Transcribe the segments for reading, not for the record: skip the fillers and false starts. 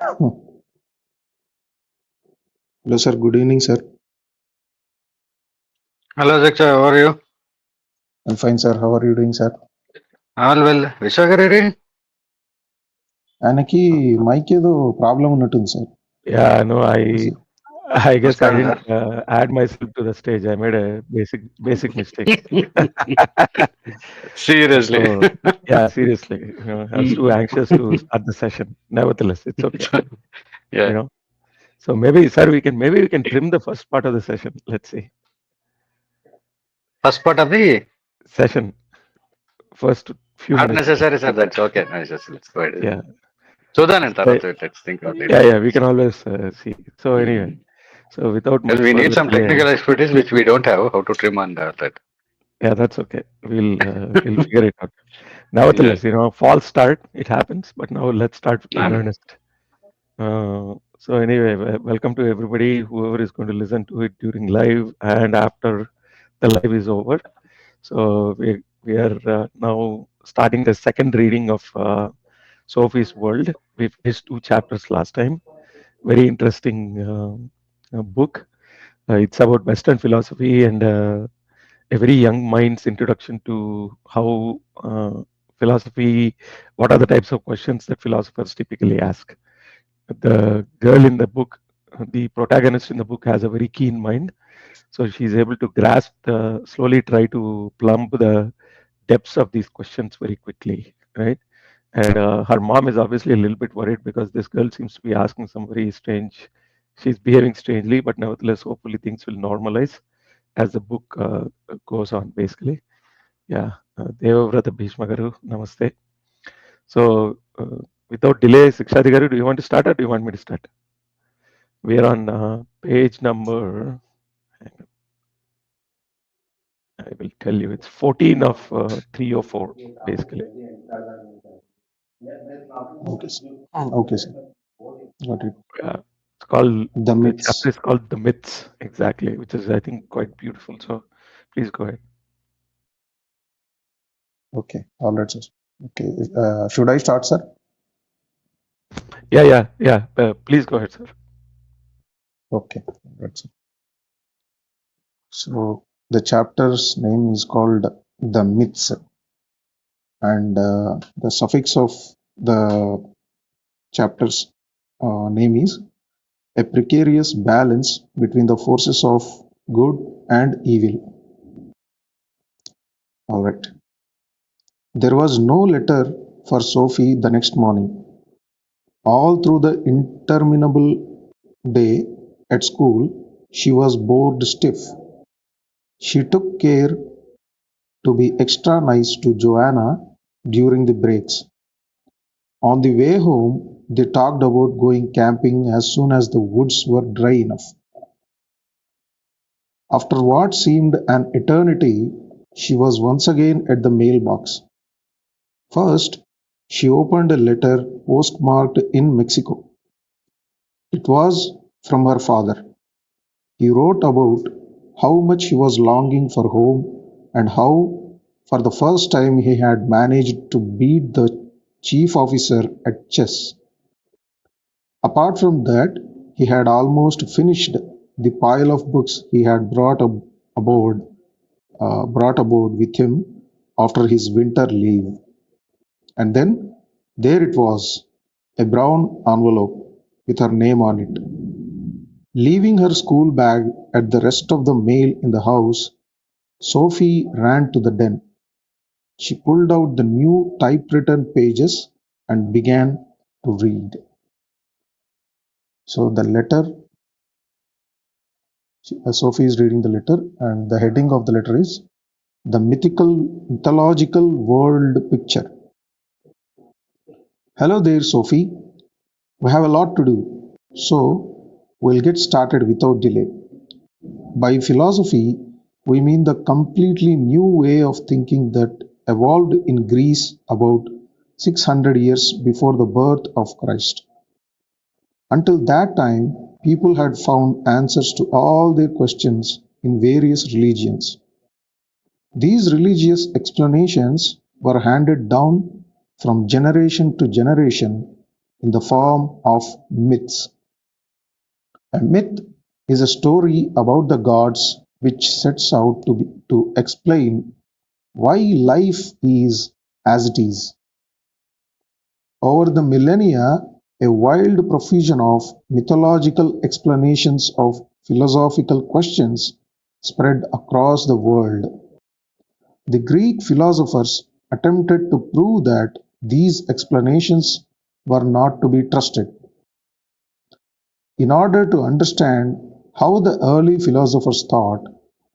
Hello, sir. Good evening, sir. Hello, Diksha. How are you? I'm fine, sir. How are you doing, sir? All well. Vishwakariri? ఆయనకి mic ఏదో problem ఉన్నట్టుంది sir. Yeah, no, I guess I Namaskaram, didn't sir. add myself to the stage. I made a basic mistake. Seriously. So yeah, seriously, I was too anxious to start the session. Nevertheless, it's okay. Yeah. You know, so maybe, sir, maybe we can trim the first part of the session. Let's see. First part of the Session, first few not minutes. necessary, sir. That's okay. No, let's go ahead. Yeah. Sudan and So, Tarat, let's think about it. yeah, we can always see. So anyway, so without Well, much we need further some delay, technical expertise which we don't have. How to trim on that. yeah, that's okay. We'll figure it out. Nevertheless, false start, it happens, but now let's start in Yeah. earnest. So anyway, welcome to everybody, whoever is going to listen to it during live and after the live is over. So we are now starting the second reading of Sophie's World. We finished 2 chapters last time. Very interesting book. It's about Western philosophy and a very young mind's introduction to how philosophy, what are the types of questions that philosophers typically ask. The girl in the book, the protagonist in the book, has a very keen mind. So she's able to grasp slowly try to plumb the depths of these questions very quickly, right? And her mom is obviously a little bit worried because this girl seems to be asking some very strange, she's behaving strangely, but nevertheless, hopefully things will normalize as the book goes on, basically. Yeah. Devavrata Bhishma Garu, namaste. So, without delay, Sikshadi Garu, do you want to start or do you want me to start? We are on page number, I will tell you, it's 14 of 304, basically. Okay, sir. Okay, sir. Got it. It's called, The the myths. chapter is called The Myths, exactly, which is, I think, quite beautiful. So, please go ahead. Okay. All right, sir. Okay. Should I start, sir? Yeah. Please go ahead, sir. Okay. All right, sir. So the chapter's name is called The Myths, and the suffix of the chapter's name is a precarious balance between the forces of good and evil. All right. There was no letter for Sophie the next morning. All through the interminable day at school, she was bored stiff. She took care to be extra nice to Joanna during the breaks. On the way home, they talked about going camping as soon as the woods were dry enough. After what seemed an eternity, she was once again at the mailbox. First, she opened a letter postmarked in Mexico. It was from her father. He wrote about how much he was longing for home and how, for the first time, he had managed to beat the chief officer at chess. Apart from that, he had almost finished the pile of books he had brought aboard with him after his winter leave. And then there it was, a brown envelope with her name on it. Leaving her school bag and the rest of the mail in the house, Sophie ran to the den. She pulled out the new typewritten pages and began to read. So the letter, Sophie is reading the letter, and the heading of the letter is The Mythological World Picture. Hello there, Sophie. We have a lot to do, so we'll get started without delay. By philosophy, we mean the completely new way of thinking that evolved in Greece about 600 years before the birth of Christ. Until that time, people had found answers to all their questions in various religions. These religious explanations were handed down from generation to generation in the form of myths. A myth is a story about the gods which sets out to explain why life is as it is. Over the millennia, a wide profusion of mythological explanations of philosophical questions spread across the world. The Greek philosophers attempted to prove that these explanations were not to be trusted. In order to understand how the early philosophers thought,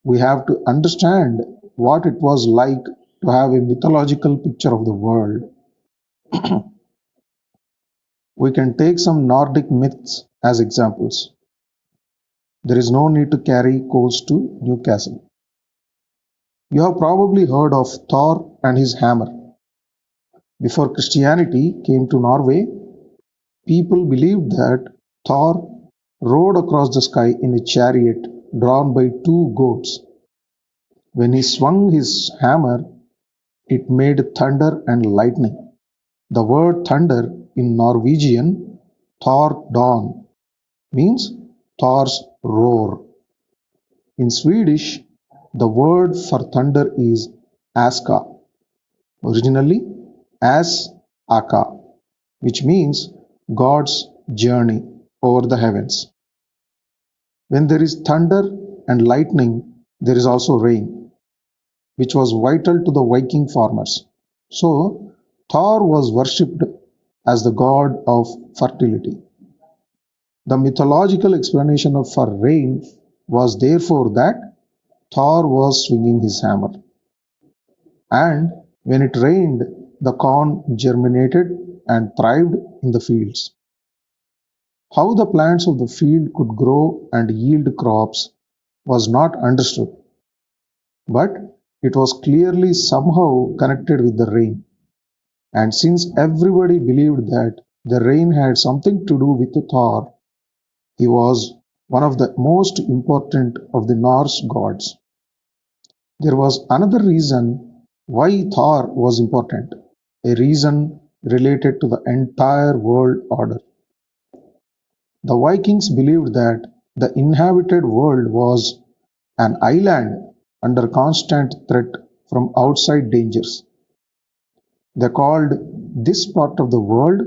we have to understand what it was like to have a mythological picture of the world. We can take some Nordic myths as examples. There is no need to carry coals to Newcastle. You have probably heard of Thor and his hammer. Before Christianity came to Norway, people believed that Thor rode across the sky in a chariot drawn by two goats. When he swung his hammer, it made thunder and lightning. The word thunder in Norwegian, Thordon, means Thor's roar. In Swedish, the word for thunder is aska, originally as aka, which means God's journey over the heavens. When there is thunder and lightning, there is also rain, which was vital to the Viking farmers. So, Thor was worshipped as the god of fertility. The mythological explanation for rain was therefore that Thor was swinging his hammer. And when it rained, the corn germinated and thrived in the fields. How the plants of the field could grow and yield crops was not understood, but it was clearly somehow connected with the rain. And since everybody believed that the rain had something to do with Thor, he was one of the most important of the Norse gods. There was another reason why Thor was important, a reason related to the entire world order. The Vikings believed that the inhabited world was an island under constant threat from outside dangers. They called this part of the world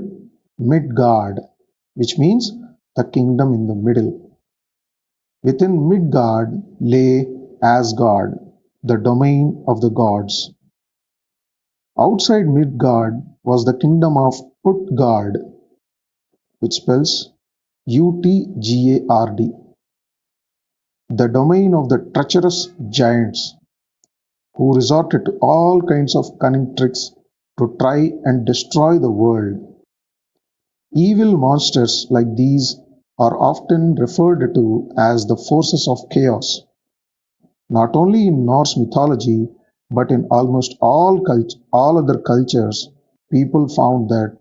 Midgard, which means the kingdom in the middle. Within Midgard lay Asgard, the domain of the gods. Outside Midgard was the kingdom of Utgard, which spells Utgard, the domain of the treacherous giants who resorted to all kinds of cunning tricks to try and destroy the world. Evil monsters like these are often referred to as the forces of chaos. Not only in Norse mythology, but in almost all other cultures, people found that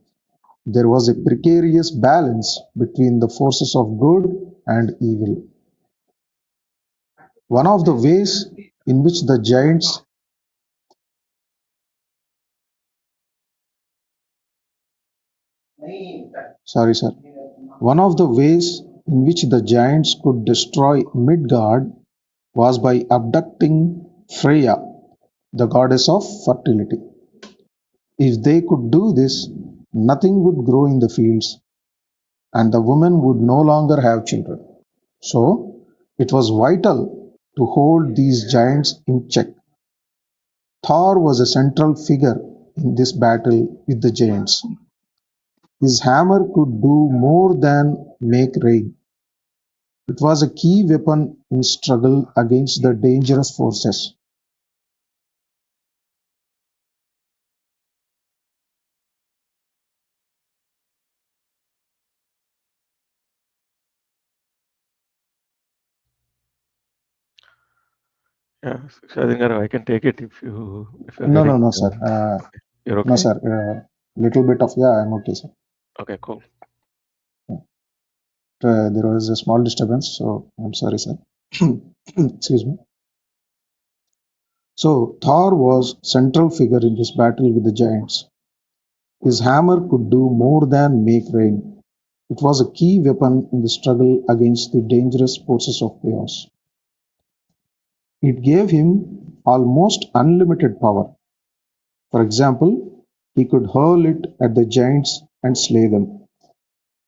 there was a precarious balance between the forces of good and evil. One of the ways in which the giants Sorry, sir. One of the ways in which the giants could destroy Midgard was by abducting Freya, the goddess of fertility. If they could do this, nothing would grow in the fields, and the women would no longer have children. So, it was vital to hold these giants in check. Thor was a central figure in this battle with the giants. His hammer could do more than make rain. It was a key weapon in struggle against the dangerous forces. Yeah, Shadingar, I can take it if you're No, getting. no, sir. You're okay? No, sir. Little bit of, yeah, I'm okay, sir. Okay, cool. There was a small disturbance, so I'm sorry, sir. Excuse me. So Thor was central figure in this battle with the giants. His hammer could do more than make rain. It was a key weapon in the struggle against the dangerous forces of chaos. It gave him almost unlimited power. For example, he could hurl it at the giants and slay them,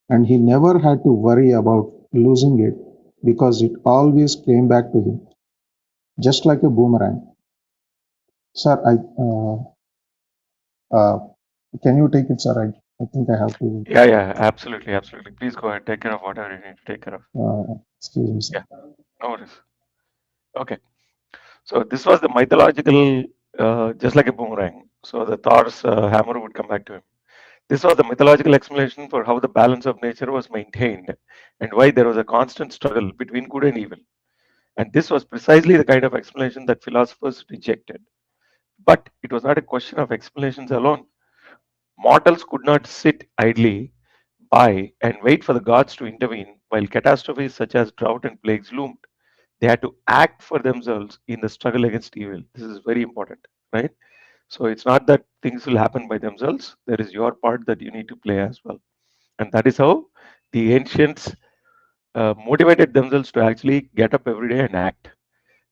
and he never had to worry about losing it because it always came back to him, just like a boomerang. Sir, uh, can you take it, sir? I think I have to. Yeah, absolutely. Please go ahead. Take care of whatever you need to take care of. Excuse me, sir. Yeah, no worries. Okay. So this was the mythological, just like a boomerang. So the Thor's hammer would come back to him. This was the mythological explanation for how the balance of nature was maintained and why there was a constant struggle between good and evil. And this was precisely the kind of explanation that philosophers rejected. But it was not a question of explanations alone. Mortals could not sit idly by and wait for the gods to intervene while catastrophes such as drought and plagues loomed. They had to act for themselves in the struggle against evil. This is very important, right? So it's not that things will happen by themselves. There is your part that you need to play as well. And that is how the ancients motivated themselves to actually get up every day and act.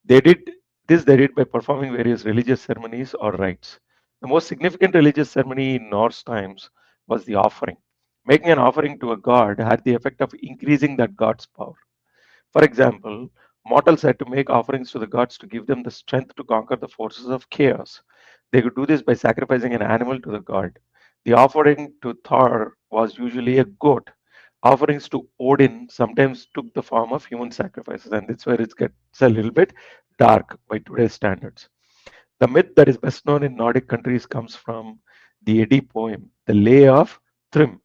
They did they did by performing various religious ceremonies or rites. The most significant religious ceremony in Norse times was the offering. Making an offering to a god had the effect of increasing that god's power. For example, mortals had to make offerings to the gods to give them the strength to conquer the forces of chaos. They could do this by sacrificing an animal to the god. The offering to Thor was usually a goat. Offerings to Odin sometimes took the form of human sacrifices, and that's where it gets a little bit dark by today's standards. The myth that is best known in Nordic countries comes from the Eddi poem, The Lay of Thrym.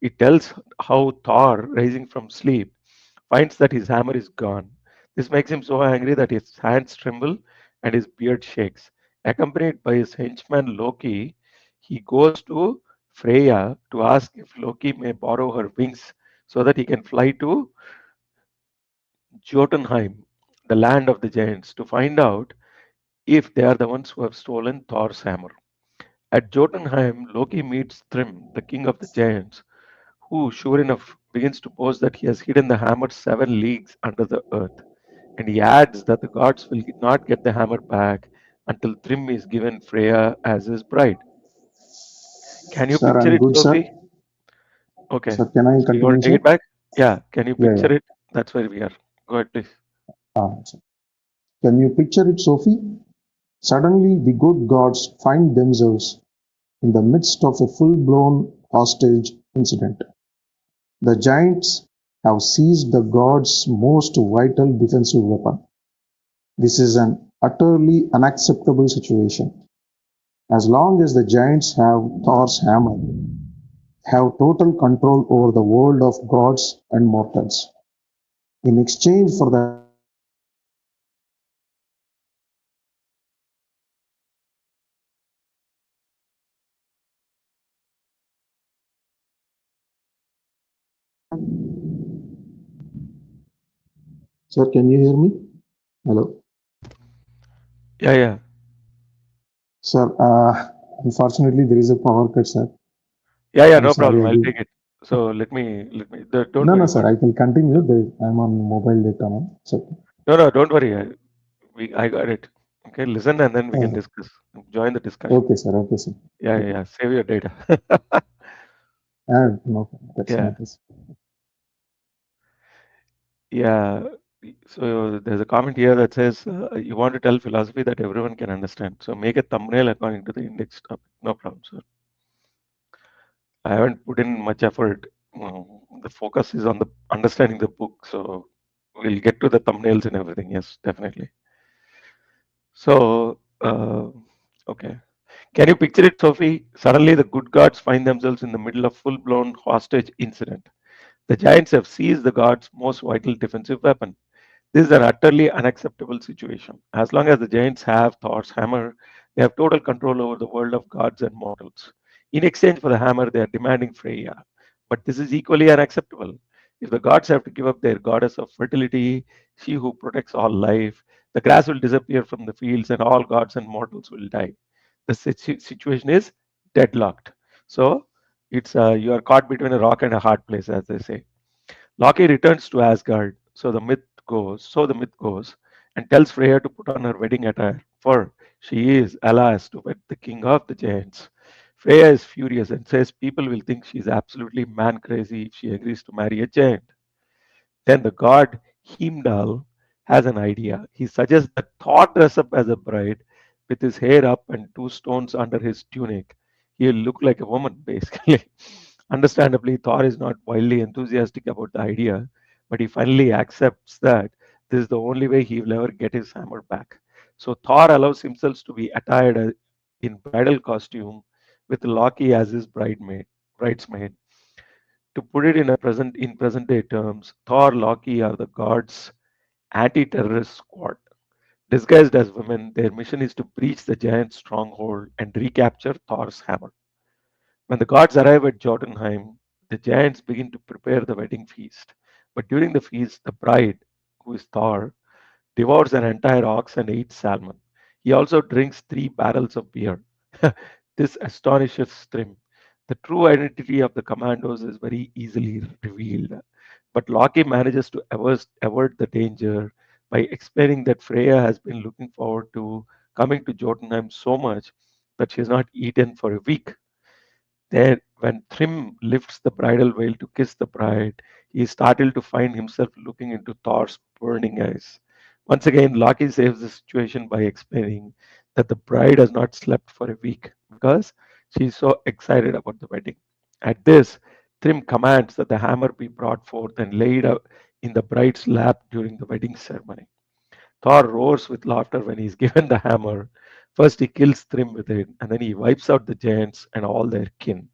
It tells how Thor, rising from sleep, finds that his hammer is gone. This makes him so angry that his hands tremble and his beard shakes. Accompanied by his henchman Loki, he goes to Freya to ask if Loki may borrow her wings so that he can fly to Jotunheim, the land of the giants, to find out if they are the ones who have stolen Thor's hammer. At Jotunheim, Loki meets Thrym, the king of the giants, who, sure enough, begins to boast that he has hidden the hammer 7 leagues under the earth. And he adds that the gods will not get the hammer back until Thrym is given Freya as his bride. Can you Sir, picture I'm it, good, sir. Sophie? Okay. Sir, can I So you want continue, to take sir? it back? Yeah. Can you Yeah, picture it? That's where we are. Go ahead, please. Sir. Can you picture it, Sophie? Suddenly, the good gods find themselves in the midst of a full-blown hostage incident. The giants have seized the gods' most vital defensive weapon. This is an utterly unacceptable situation. As long as the giants have Thor's hammer, have total control over the world of gods and mortals. In exchange for the hammer, the gods offer the giants a promise of immortality. Sir, can you hear me? Hello. Yeah. Sir, unfortunately, there is a power cut, sir. Yeah, I'm no sorry. problem. I'll take it. So don't No, worry sir. about it. I can continue. I'm on mobile data now. So, No, don't worry. I got it. Okay, listen and then we can oh, discuss. Join the discussion. okay, sir. Okay, sir. Okay. Yeah. Save your data. No, that's Yeah. not this. Yeah. So there's a comment here that says you want to tell philosophy that everyone can understand. So make a thumbnail according to the index topic. No problem, sir. I haven't put in much effort. The focus is on the understanding the book. So we'll get to the thumbnails and everything. Yes, definitely. So okay. Can you picture it, Sophie? Suddenly the good gods find themselves in the middle of full-blown hostage incident. The giants have seized the gods' most vital defensive weapon. This is an utterly unacceptable situation. As long as the giants have Thor's hammer, they have total control over the world of gods and mortals. In exchange for the hammer, they are demanding Freya. But this is equally unacceptable. If the gods have to give up their goddess of fertility, she who protects all life, the grass will disappear from the fields and all gods and mortals will die. The situation is deadlocked. So it's you are caught between a rock and a hard place, as they say. Loki returns to Asgard, so the myth goes, and tells Freya to put on her wedding attire, for she is, alas, to wed the king of the giants. Freya is furious and says people will think she is absolutely man crazy if she agrees to marry a giant. Then the god Heimdall has an idea. He suggests that Thor dress up as a bride with his hair up and two stones under his tunic. He'll look like a woman, basically. Understandably, Thor is not wildly enthusiastic about the idea, but he finally accepts that this is the only way he will ever get his hammer back. So Thor allows himself to be attired in bridal costume with Loki as his bridesmaid. To put it in present day terms, Thor, Loki are the gods' anti-terrorist squad. Disguised as women, their mission is to breach the giant stronghold and recapture Thor's hammer. When the gods arrive at Jotunheim, the giants begin to prepare the wedding feast. But during the feast, the bride, who is Thor, devours an entire ox and eats salmon. He also drinks 3 barrels of beer. This astonishes Thrym. The true identity of the commandos is very easily revealed. But Loki manages to avert the danger by explaining that Freya has been looking forward to coming to Jotunheim so much that she has not eaten for a week. Then, when Thrym lifts the bridal veil to kiss the bride, he is startled to find himself looking into Thor's burning eyes. Once again, Loki saves the situation by explaining that the bride has not slept for a week because she is so excited about the wedding. At this, Thrym commands that the hammer be brought forth and laid out in the bride's lap during the wedding ceremony. Thor roars with laughter when he is given the hammer. First, he kills Thrym with it, and then he wipes out the giants and all their kin.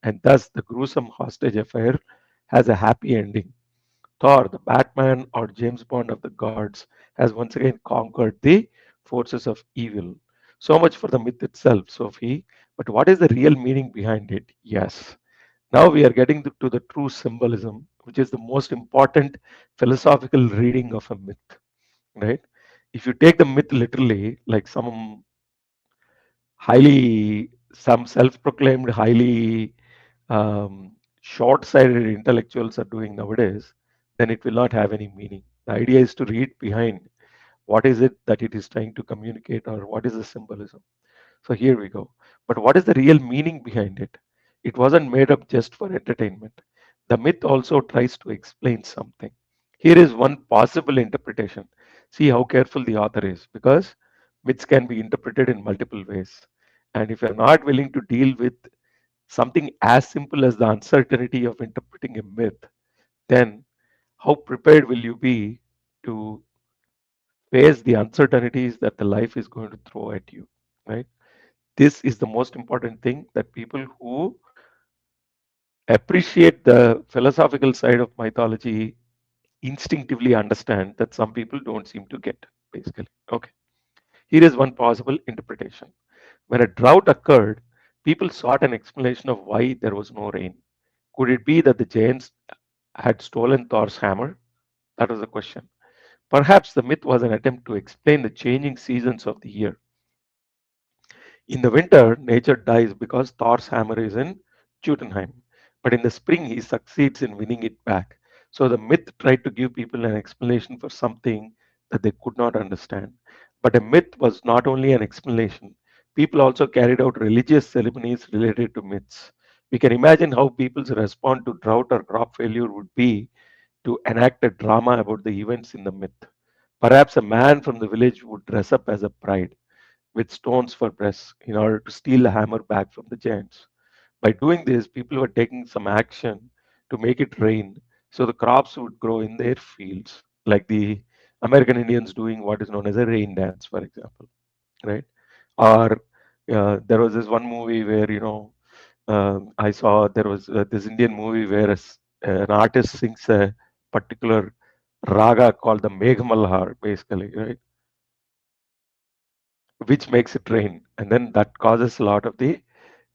And thus, the gruesome hostage affair has a happy ending. Thor, the Batman or James Bond of the gods, has once again conquered the forces of evil. So much for the myth itself, Sophie. But what is the real meaning behind it? Yes. Now we are getting to the true symbolism, which is the most important philosophical reading of a myth, right? If you take the myth literally, like some self-proclaimed highly short-sighted intellectuals are doing nowadays, then it will not have any meaning. The idea is to read behind what is it that it is trying to communicate, or what is the symbolism. So here we go. But what is the real meaning behind it? It wasn't made up just for entertainment. The myth also tries to explain something. Here is one possible interpretation. See how careful the author is, because myths can be interpreted in multiple ways. And if you're not willing to deal with something as simple as the uncertainty of interpreting a myth, then how prepared will you be to face the uncertainties that the life is going to throw at you, right? This is the most important thing that people who appreciate the philosophical side of mythology instinctively understand that some people don't seem to get, basically. Okay, here is one possible interpretation. When a drought occurred, people sought an explanation of why there was no rain. Could it be that the giants had stolen Thor's hammer? That was the question. Perhaps the myth was an attempt to explain the changing seasons of the year. In the winter, nature dies because Thor's hammer is in Jotunheim. But in the spring, he succeeds in winning it back. So the myth tried to give people an explanation for something that they could not understand. But a myth was not only an explanation, people also carried out religious ceremonies related to myths. We can imagine how people's response to drought or crop failure would be to enact a drama about the events in the myth. Perhaps a man from the village would dress up as a bride with stones for breasts in order to steal the hammer back from the giants. By doing this, people were taking some action to make it rain so the crops would grow in their fields, like the American Indians doing what is known as a rain dance, for example, right? Or there was this one movie where, I saw there was this Indian movie where an artist sings a particular raga called the Meghamalhar, basically, right? Which makes it rain, and then that causes a lot of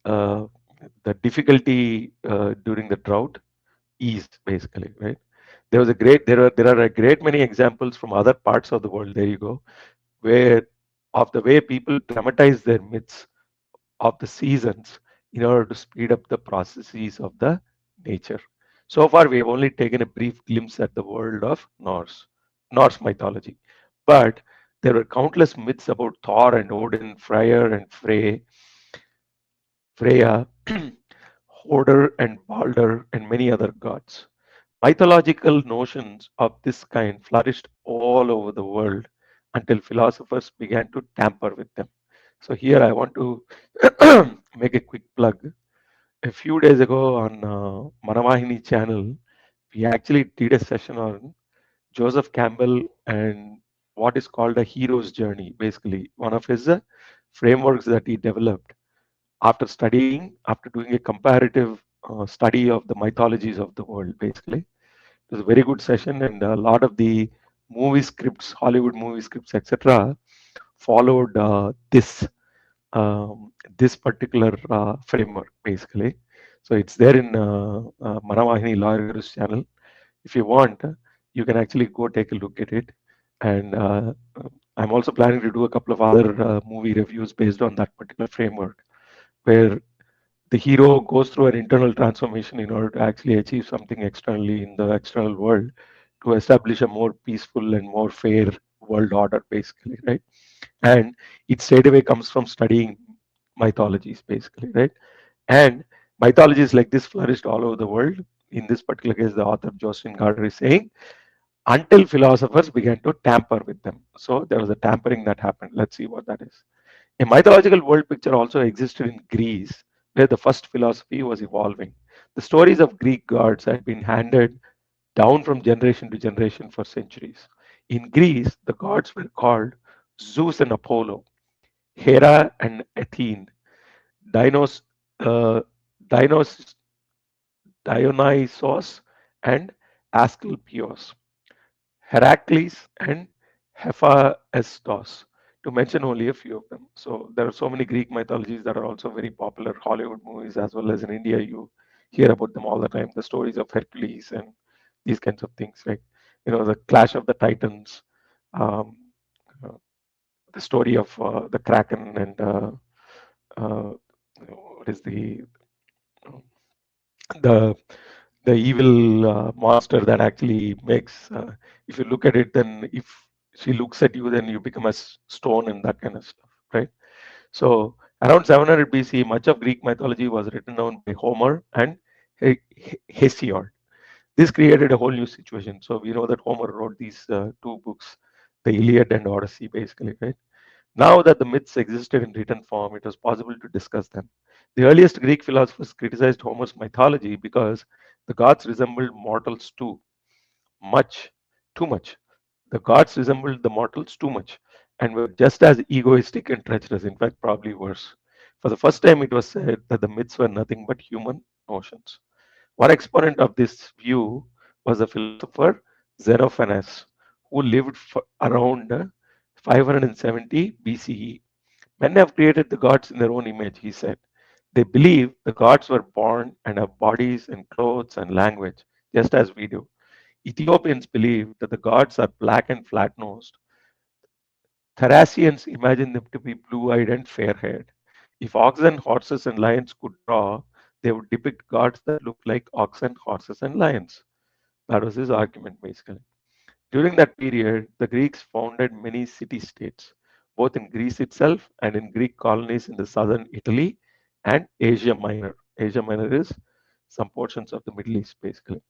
uh, the difficulty during the drought ease, basically, right? There are a great many examples from other parts of the world. There you go, where of the way people dramatize their myths of the seasons in order to speed up the processes of the nature. So far, we have only taken a brief glimpse at the world of Norse mythology, but there were countless myths about Thor and Odin, Freyr and Freya, Hoder and Balder, and many other gods. Mythological notions of this kind flourished all over the world until philosophers began to tamper with them. So, here I want to make a quick plug. A few days ago on Manavahini channel, we actually did a session on Joseph Campbell and what is called a hero's journey, basically, one of his frameworks that he developed after doing a comparative study of the mythologies of the world, basically. It was a very good session, and a lot of the movie scripts, Hollywood movie scripts, etc., followed this particular framework, basically. So it's there in Manavahini Lawyer Guru's channel. If you want, you can actually go take a look at it. And I'm also planning to do a couple of other movie reviews based on that particular framework, where the hero goes through an internal transformation in order to actually achieve something externally in the external world to establish a more peaceful and more fair world order, basically, right? And it straight away comes from studying mythologies, basically, right? And mythologies like this flourished all over the world. In this particular case, the author Jostein Gaarder is saying, until philosophers began to tamper with them. So there was a tampering that happened. Let's see what that is. A mythological world picture also existed in Greece, where the first philosophy was evolving. The stories of Greek gods had been handed down from generation to generation for centuries. In Greece, the gods were called Zeus and Apollo, Hera and Athene, Dinos, uh, Dinos, Dionysos and Asclepios, Heracles and Hephaestus, to mention only a few of them. So there are so many Greek mythologies that are also very popular Hollywood movies, as well as in India. You hear about them all the time. The stories of Hercules and these kinds of things, right? The Clash of the Titans, um, uh, the story of the Kraken, and uh, what is the the evil monster that actually makes. If you look at it, then if she looks at you, then you become a stone and that kind of stuff, right? So around 700 BC, much of Greek mythology was written down by Homer and Hesiod. This created a whole new situation. So we know that Homer wrote these two books, the Iliad and Odyssey, basically, right? Now that the myths existed in written form, it was possible to discuss them. The earliest Greek philosophers criticized Homer's mythology because the gods resembled mortals much, too much. The gods resembled the mortals too much and were just as egoistic and treacherous, in fact, probably worse. For the first time, it was said that the myths were nothing but human notions. One exponent of this view was the philosopher Xenophanes, who lived around 570 BCE. Men have created the gods in their own image, he said. They believe the gods were born and have bodies and clothes and language, just as we do. Ethiopians believe that the gods are black and flat nosed. Thracians imagine them to be blue eyed and fair haired. If oxen, horses, and lions could draw, they would depict gods that look like oxen, horses, and lions. That was his argument, basically. During that period, the Greeks founded many city states, both in Greece itself and in Greek colonies in the southern Italy and Asia Minor. Asia Minor is some portions of the Middle East, basically,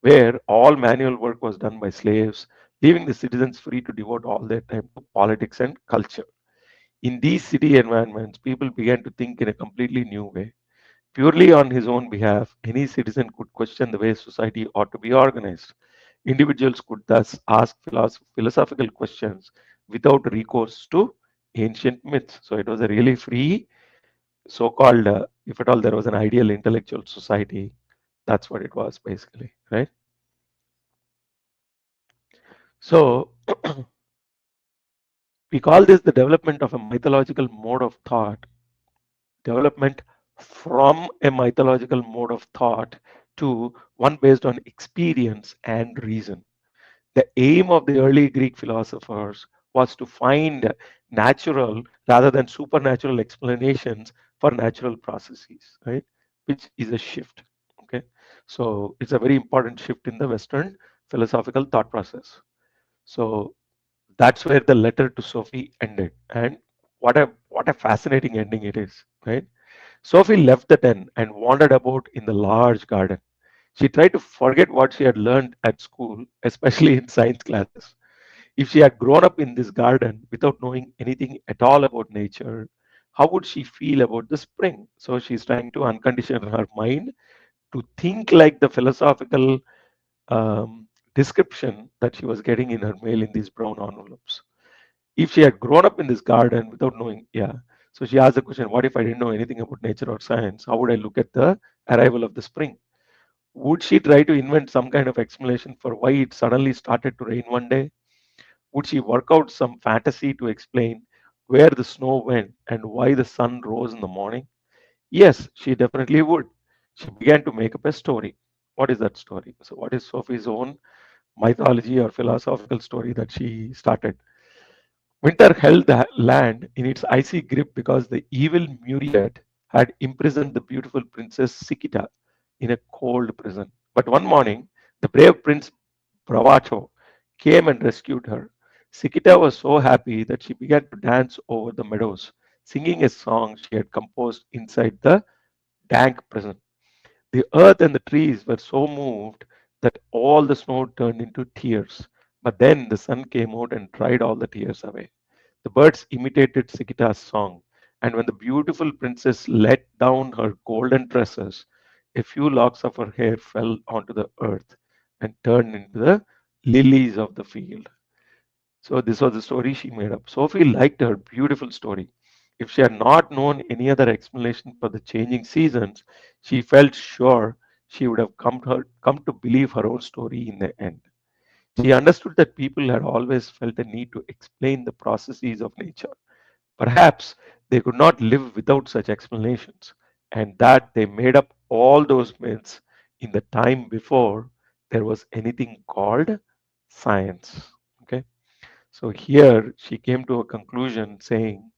where all manual work was done by slaves, leaving the citizens free to devote all their time to politics and culture. In these city environments, people began to think in a completely new way. Purely on his own behalf, any citizen could question the way society ought to be organized. Individuals could thus ask philosophical questions without recourse to ancient myths. So it was a really free, so called, if at all there was an ideal intellectual society, that's what it was, basically, right? So we call this the development of a mythological mode of thought, development from a mythological mode of thought to one based on experience and reason. The aim of the early Greek philosophers was to find natural rather than supernatural explanations for natural processes, right? Which is a shift. Okay, so it's a very important shift in the Western philosophical thought process. So that's where the letter to Sophie ended, and what a fascinating ending it is, right? Sophie left the den and wandered about in the large garden. She tried to forget what she had learned at school, especially in science classes. If she had grown up in this garden without knowing anything at all about nature, how would she feel about the spring? So she's trying to uncondition her mind to think like the philosophical description that she was getting in her mail in these brown envelopes. If she had grown up in this garden without knowing, yeah. So she asked the question, what if I didn't know anything about nature or science? How would I look at the arrival of the spring? Would she try to invent some kind of explanation for why it suddenly started to rain one day? Would she work out some fantasy to explain where the snow went and why the sun rose in the morning? Yes, she definitely would. She began to make up a story. What is that story? So, what is Sophie's own mythology or philosophical story that she started? Winter held the land in its icy grip because the evil Muriat had imprisoned the beautiful princess Sikita in a cold prison. But one morning, the brave prince Bravacho came and rescued her. Sikita was so happy that she began to dance over the meadows, singing a song she had composed inside the dank prison. The earth and the trees were so moved that all the snow turned into tears. But then the sun came out and dried all the tears away. The birds imitated Sikita's song, and when the beautiful princess let down her golden tresses, a few locks of her hair fell onto the earth and turned into the lilies of the field. So this was the story she made up. Sophie liked her beautiful story. If she had not known any other explanation for the changing seasons, she felt sure she would have come to believe her own story in the end. She understood that people had always felt a need to explain the processes of nature. Perhaps they could not live without such explanations, and that they made up all those myths in the time before there was anything called science. Okay, so here she came to a conclusion saying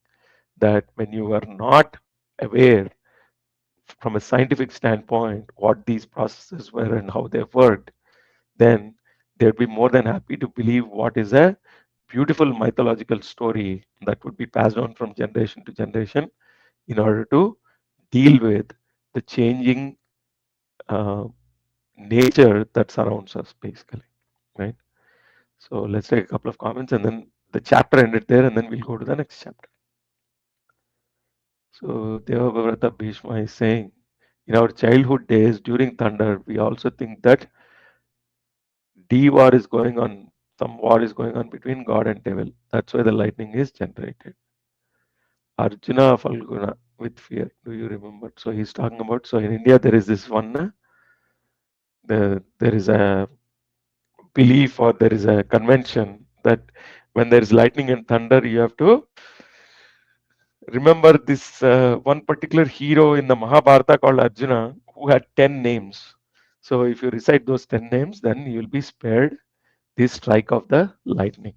that when you are not aware from a scientific standpoint what these processes were and how they worked, then they'd be more than happy to believe what is a beautiful mythological story that would be passed on from generation to generation in order to deal with the changing uh, nature that surrounds us, basically, right? So let's take a couple of comments and then the chapter ended there, and then we'll go to the next chapter. So Devabrata Bhishma is saying, in our childhood days during thunder, we also think that war is going on, some war is going on between God and devil. That's why the lightning is generated. Arjuna Falguna with fear. Do you remember? So he's talking about, so in India there is this one, there is a belief or there is a convention that when there is lightning and thunder, you have to remember this one particular hero in the Mahabharata called Arjuna who had 10 names. So if you recite those 10 names, then you will be spared this strike of the lightning.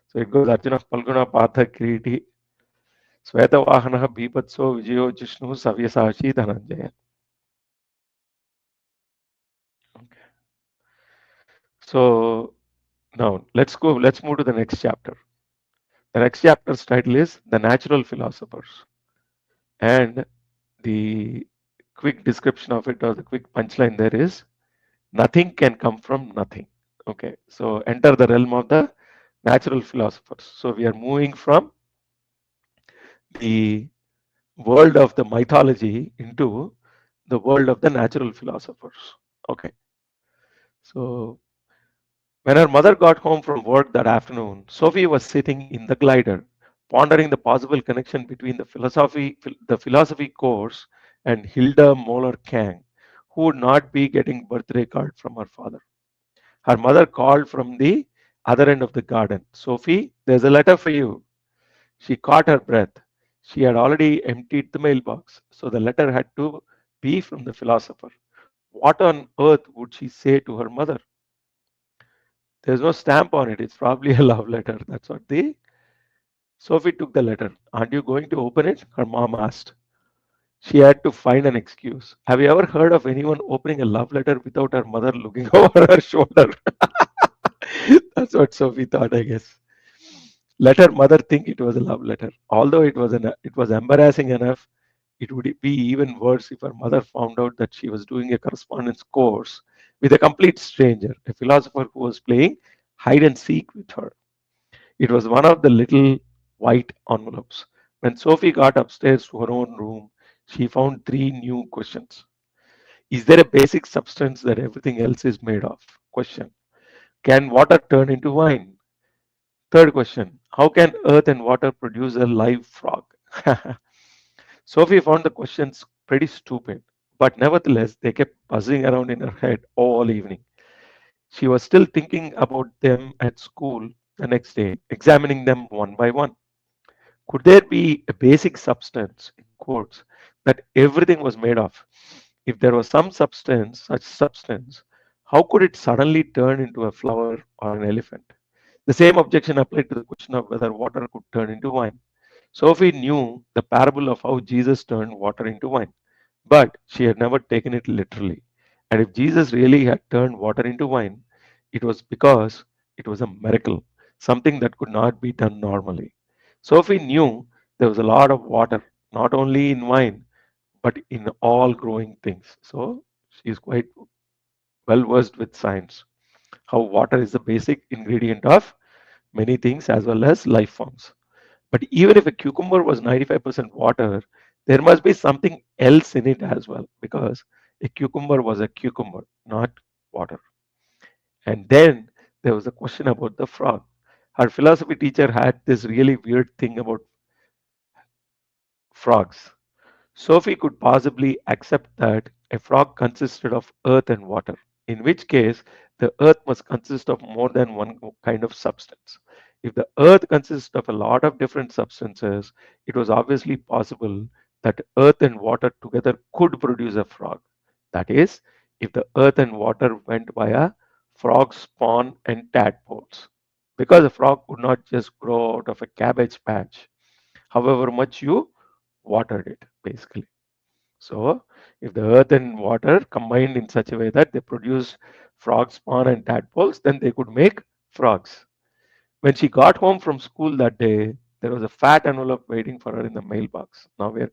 So it goes Arjuna Palguna Partha Kiriti Svetavahana Bhipatso Vijayo Jishnu Savyasachi Dhananjaya. Okay. So now let's move to the next chapter. The next chapter's title is The Natural Philosophers. And the quick description of it or the quick punchline there is nothing can come from nothing. Okay, so enter the realm of the natural philosophers. So we are moving from the world of the mythology into the world of the natural philosophers. Okay, so when her mother got home from work that afternoon, Sophie was sitting in the glider, pondering the possible connection between the philosophy course and Hilda Moller Kang, who would not be getting birthday card from her father. Her mother called from the other end of the garden. Sophie, there's a letter for you. She caught her breath. She had already emptied the mailbox, so the letter had to be from the philosopher. What on earth would she say to her mother? There's no stamp on it. It's probably a love letter. That's what the Sophie took the letter. Aren't you going to open it? Her mom asked. She had to find an excuse. Have you ever heard of anyone opening a love letter without her mother looking over her shoulder? That's what Sophie thought, I guess. Let her mother think it was a love letter. Although it was embarrassing enough, it would be even worse if her mother found out that she was doing a correspondence course with a complete stranger, a philosopher who was playing hide and seek with her. It was one of the little white envelopes. When Sophie got upstairs to her own room, she found three new questions. Is there a basic substance that everything else is made of? Question. Can water turn into wine? Third question. How can earth and water produce a live frog? Sophie found the questions pretty stupid, but nevertheless, they kept buzzing around in her head all evening. She was still thinking about them at school the next day, examining them one by one. Could there be a basic substance, in quotes, that everything was made of? If there was some substance, such substance, how could it suddenly turn into a flower or an elephant? The same objection applied to the question of whether water could turn into wine. Sophie knew the parable of how Jesus turned water into wine, but she had never taken it literally. And if Jesus really had turned water into wine, it was because it was a miracle, something that could not be done normally. Sophie knew there was a lot of water, not only in wine, but in all growing things. So she is quite well versed with science, how water is the basic ingredient of many things as well as life forms. But even if a cucumber was 95% water, there must be something else in it as well, because a cucumber was a cucumber, not water. And then there was a question about the frog. Her philosophy teacher had this really weird thing about frogs. Sophie could possibly accept that a frog consisted of earth and water, in which case the earth must consist of more than one kind of substance. If the earth consists of a lot of different substances, it was obviously possible that earth and water together could produce a frog. That is, if the earth and water went via frog spawn and tadpoles. Because a frog could not just grow out of a cabbage patch, however much you watered it, basically. So, if the earth and water combined in such a way that they produce frog spawn and tadpoles, then they could make frogs. When she got home from school that day, there was a fat envelope waiting for her in the mailbox. Now we are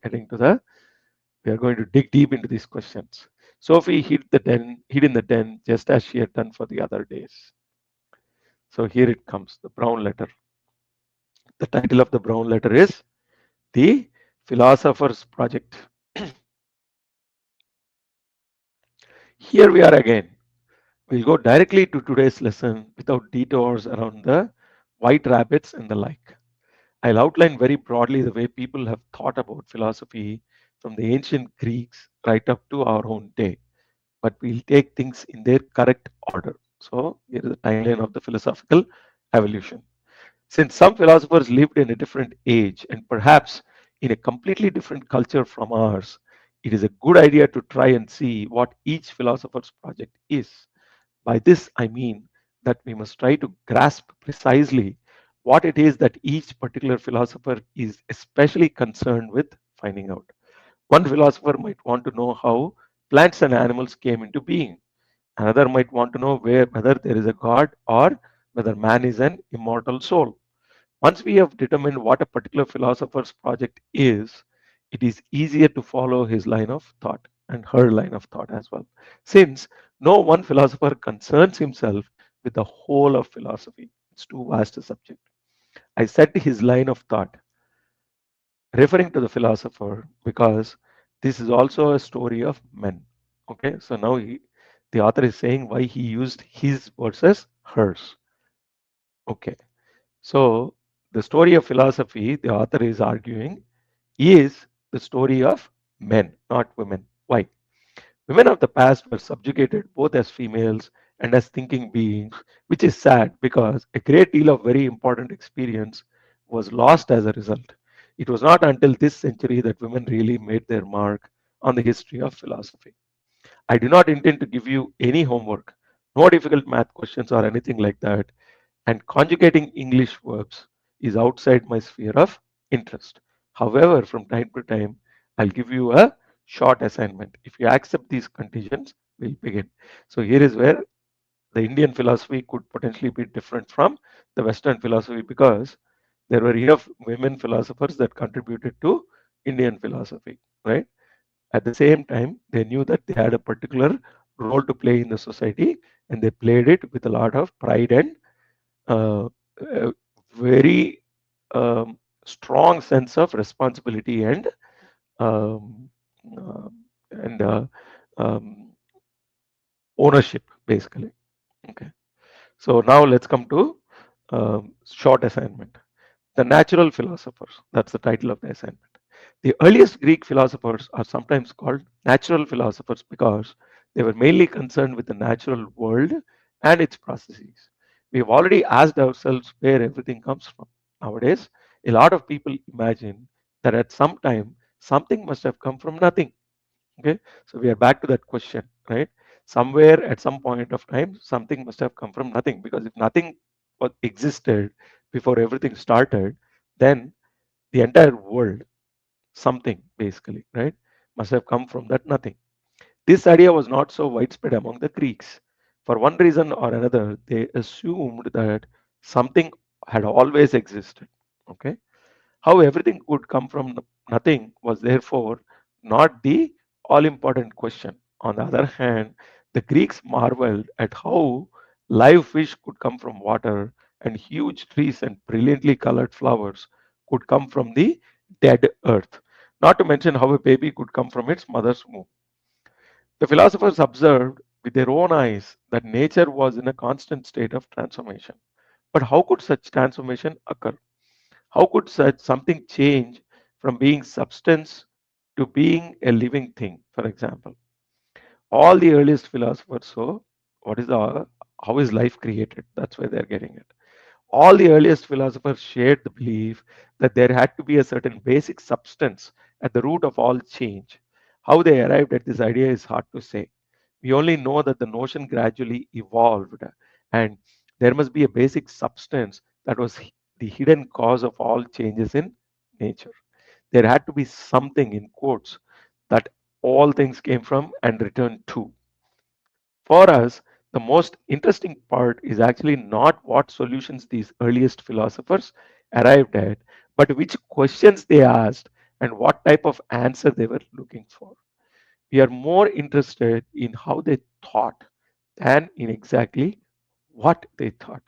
going to dig deep into these questions. Sophie hid in the den just as she had done for the other days. So here it comes, the brown letter. The title of the brown letter is The Philosopher's Project. Here we are again. We'll go directly to today's lesson without detours around the white rabbits and the like. I'll outline very broadly the way people have thought about philosophy from the ancient Greeks right up to our own day, but we'll take things in their correct order. So, here is the timeline of the philosophical evolution. Since some philosophers lived in a different age and perhaps in a completely different culture from ours, it is a good idea to try and see what each philosopher's project is. By this, I mean that we must try to grasp precisely what it is that each particular philosopher is especially concerned with finding out. One philosopher might want to know how plants and animals came into being. Another might want to know whether there is a God or whether man is an immortal soul. Once we have determined what a particular philosopher's project is, it is easier to follow his line of thought and her line of thought as well, since no one philosopher concerns himself with the whole of philosophy. It's too vast a subject. I said his line of thought, referring to the philosopher, because this is also a story of men. Okay, so now the author is saying why he used his versus hers. Okay, so the story of philosophy, the author is arguing, is the story of men, not women. Why? Women of the past were subjugated both as females and as thinking beings, which is sad because a great deal of very important experience was lost as a result. It was not until this century that women really made their mark on the history of philosophy. I do not intend to give you any homework, no difficult math questions or anything like that, and conjugating English verbs is outside my sphere of interest. However, from time to time, I'll give you a short assignment. If you accept these conditions, we'll begin. So here is where the Indian philosophy could potentially be different from the Western philosophy, because there were enough women philosophers that contributed to Indian philosophy, right? At the same time, they knew that they had a particular role to play in the society, and they played it with a lot of pride and uh, a very strong sense of responsibility um, uh, and um, ownership, basically. Okay. So now let's come to short assignment. The natural philosophers. That's the title of the assignment. The earliest Greek philosophers are sometimes called natural philosophers because they were mainly concerned with the natural world and its processes. We have already asked ourselves where everything comes from. Nowadays, a lot of people imagine that at some time something must have come from nothing. Okay, so we are back to that question, right? Somewhere at some point of time, something must have come from nothing, because if nothing existed before everything started, then the entire world, something basically, right, must have come from that nothing. This idea was not so widespread among the Greeks. For one reason or another, they assumed that something had always existed. Okay, how everything could come from nothing was therefore not the all important question. On the other hand, the Greeks marveled at how live fish could come from water, and huge trees and brilliantly colored flowers could come from the dead earth. Not to mention how a baby could come from its mother's womb. The philosophers observed with their own eyes that nature was in a constant state of transformation. But how could such transformation occur? How could such something change from being substance to being a living thing, for example? All the earliest philosophers, so what is the how is life created? That's where they're getting it. All the earliest philosophers shared the belief that there had to be a certain basic substance at the root of all change. How they arrived at this idea is hard to say. We only know that the notion gradually evolved, and there must be a basic substance that was the hidden cause of all changes in nature. There had to be something, in quotes, that all things came from and returned to. For us, the most interesting part is actually not what solutions these earliest philosophers arrived at, but which questions they asked and what type of answer they were looking for. We are more interested in how they thought than in exactly what they thought.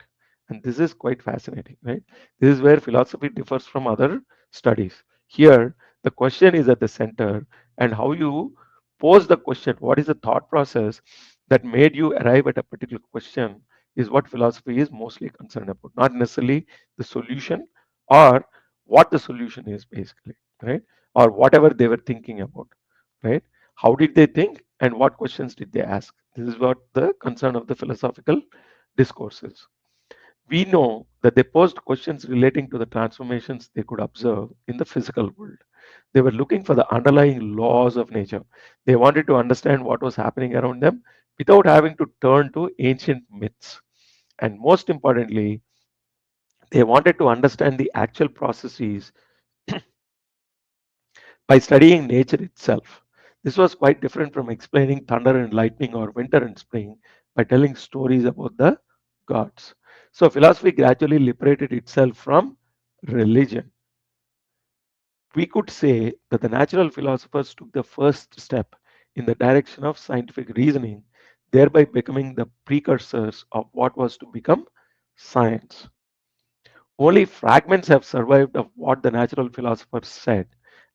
And this is quite fascinating, right? This is where philosophy differs from other studies. Here, the question is at the center, and how you pose the question, what is the thought process that made you arrive at a particular question, is what philosophy is mostly concerned about, not necessarily the solution or what the solution is, basically, right? Or whatever they were thinking about, right? How did they think and what questions did they ask? This is what the concern of the philosophical discourses. We know that they posed questions relating to the transformations they could observe in the physical world. They were looking for the underlying laws of nature. They wanted to understand what was happening around them without having to turn to ancient myths. And most importantly, they wanted to understand the actual processes by studying nature itself. This was quite different from explaining thunder and lightning or winter and spring by telling stories about the gods. So, philosophy gradually liberated itself from religion. We could say that the natural philosophers took the first step in the direction of scientific reasoning, thereby becoming the precursors of what was to become science. Only fragments have survived of what the natural philosophers said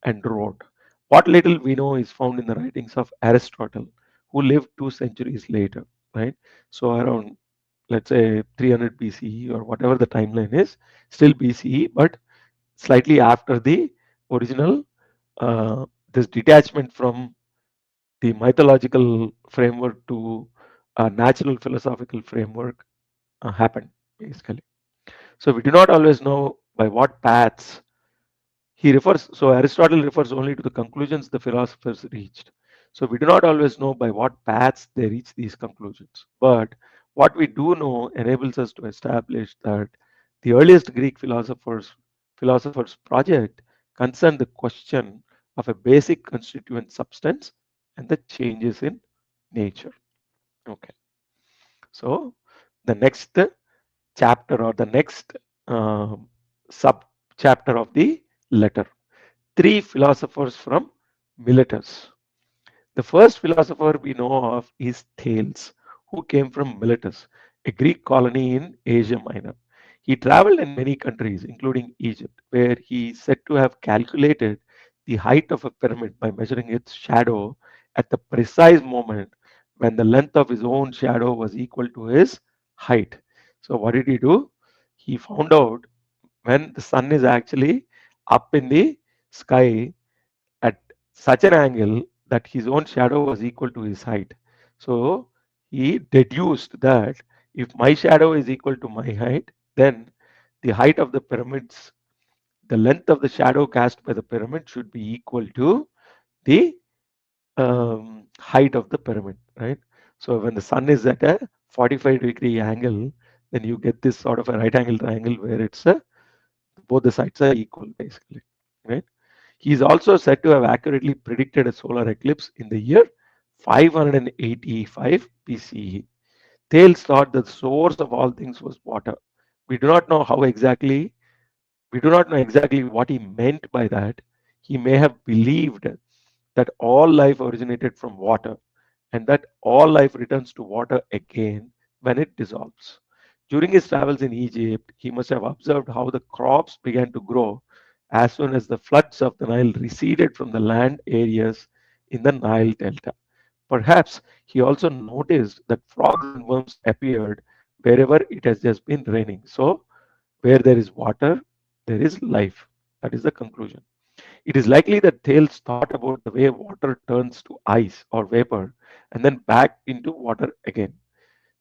and wrote. What little we know is found in the writings of Aristotle, who lived 2 centuries later, right? So around, let's say, 300 BCE or whatever the timeline is, still BCE, but slightly after the original, this detachment from the mythological framework to a natural philosophical framework happened, basically. So we do not always know by what paths he refers. So Aristotle refers only to the conclusions the philosophers reached. So we do not always know by what paths they reach these conclusions. But what we do know enables us to establish that the earliest Greek philosophers project concerned the question of a basic constituent substance and the changes in nature. Okay, so the next chapter or the next sub chapter of the letter. Three philosophers from Miletus. The first philosopher we know of is Thales, who came from Miletus, a Greek colony in Asia Minor. He traveled in many countries, including Egypt, where he is said to have calculated the height of a pyramid by measuring its shadow at the precise moment when the length of his own shadow was equal to his height. So, what did he do? He found out when the sun is actually up in the sky at such an angle that his own shadow was equal to his height. So he deduced that if my shadow is equal to my height, then the height of the pyramids, the length of the shadow cast by the pyramid should be equal to the height of the pyramid, right? So when the sun is at a 45-degree angle, then you get this sort of a right angle triangle where it's a, both the sides are equal, basically, right? He is also said to have accurately predicted a solar eclipse in the year 585 BCE. Thales thought that the source of all things was water. We do not know how exactly, we do not know exactly what he meant by that. He may have believed that all life originated from water and that all life returns to water again when it dissolves. During his travels in Egypt, he must have observed how the crops began to grow as soon as the floods of the Nile receded from the land areas in the Nile Delta. Perhaps he also noticed that frogs and worms appeared wherever it has just been raining. So, where there is water, there is life. That is the conclusion. It is likely that Thales thought about the way water turns to ice or vapor and then back into water again.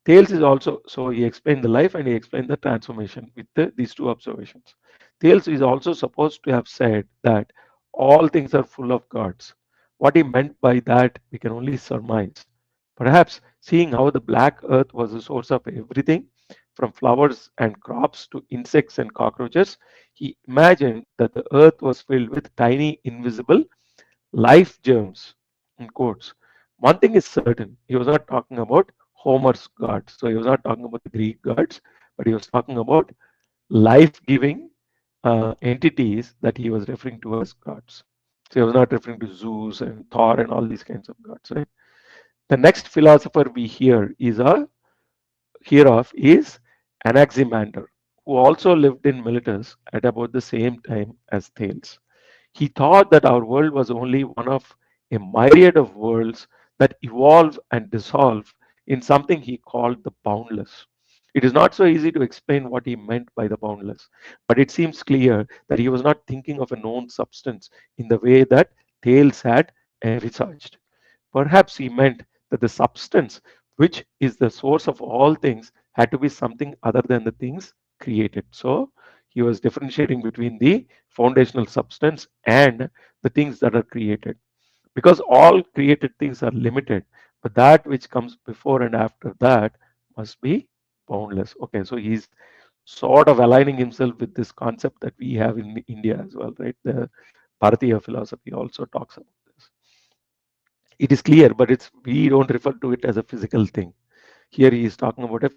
Thales is also, so he explained the life and he explained the transformation with these two observations. Thales is also supposed to have said that all things are full of gods. What he meant by that, we can only surmise. Perhaps seeing how the black earth was the source of everything, from flowers and crops to insects and cockroaches, he imagined that the earth was filled with tiny, invisible life germs, in quotes. One thing is certain, he was not talking about Homer's gods. So he was not talking about the Greek gods, but he was talking about life giving entities that he was referring to as gods. So he was not referring to Zeus and Thor and all these kinds of gods, right? The next philosopher we hear of is Anaximander, who also lived in Miletus at about the same time as Thales. He thought that our world was only one of a myriad of worlds that evolve and dissolve in something he called the boundless. It is not so easy to explain what he meant by the boundless, but it seems clear that he was not thinking of a known substance in the way that Thales had envisaged. Perhaps he meant that the substance, which is the source of all things, had to be something other than the things created. So he was differentiating between the foundational substance and the things that are created. Because all created things are limited, but that which comes before and after that must be boundless. Okay, so he's sort of aligning himself with this concept that we have in India as well, right? The Bharatiya philosophy also talks about this. It is clear, but it's we don't refer to it as a physical thing. Here he is talking about a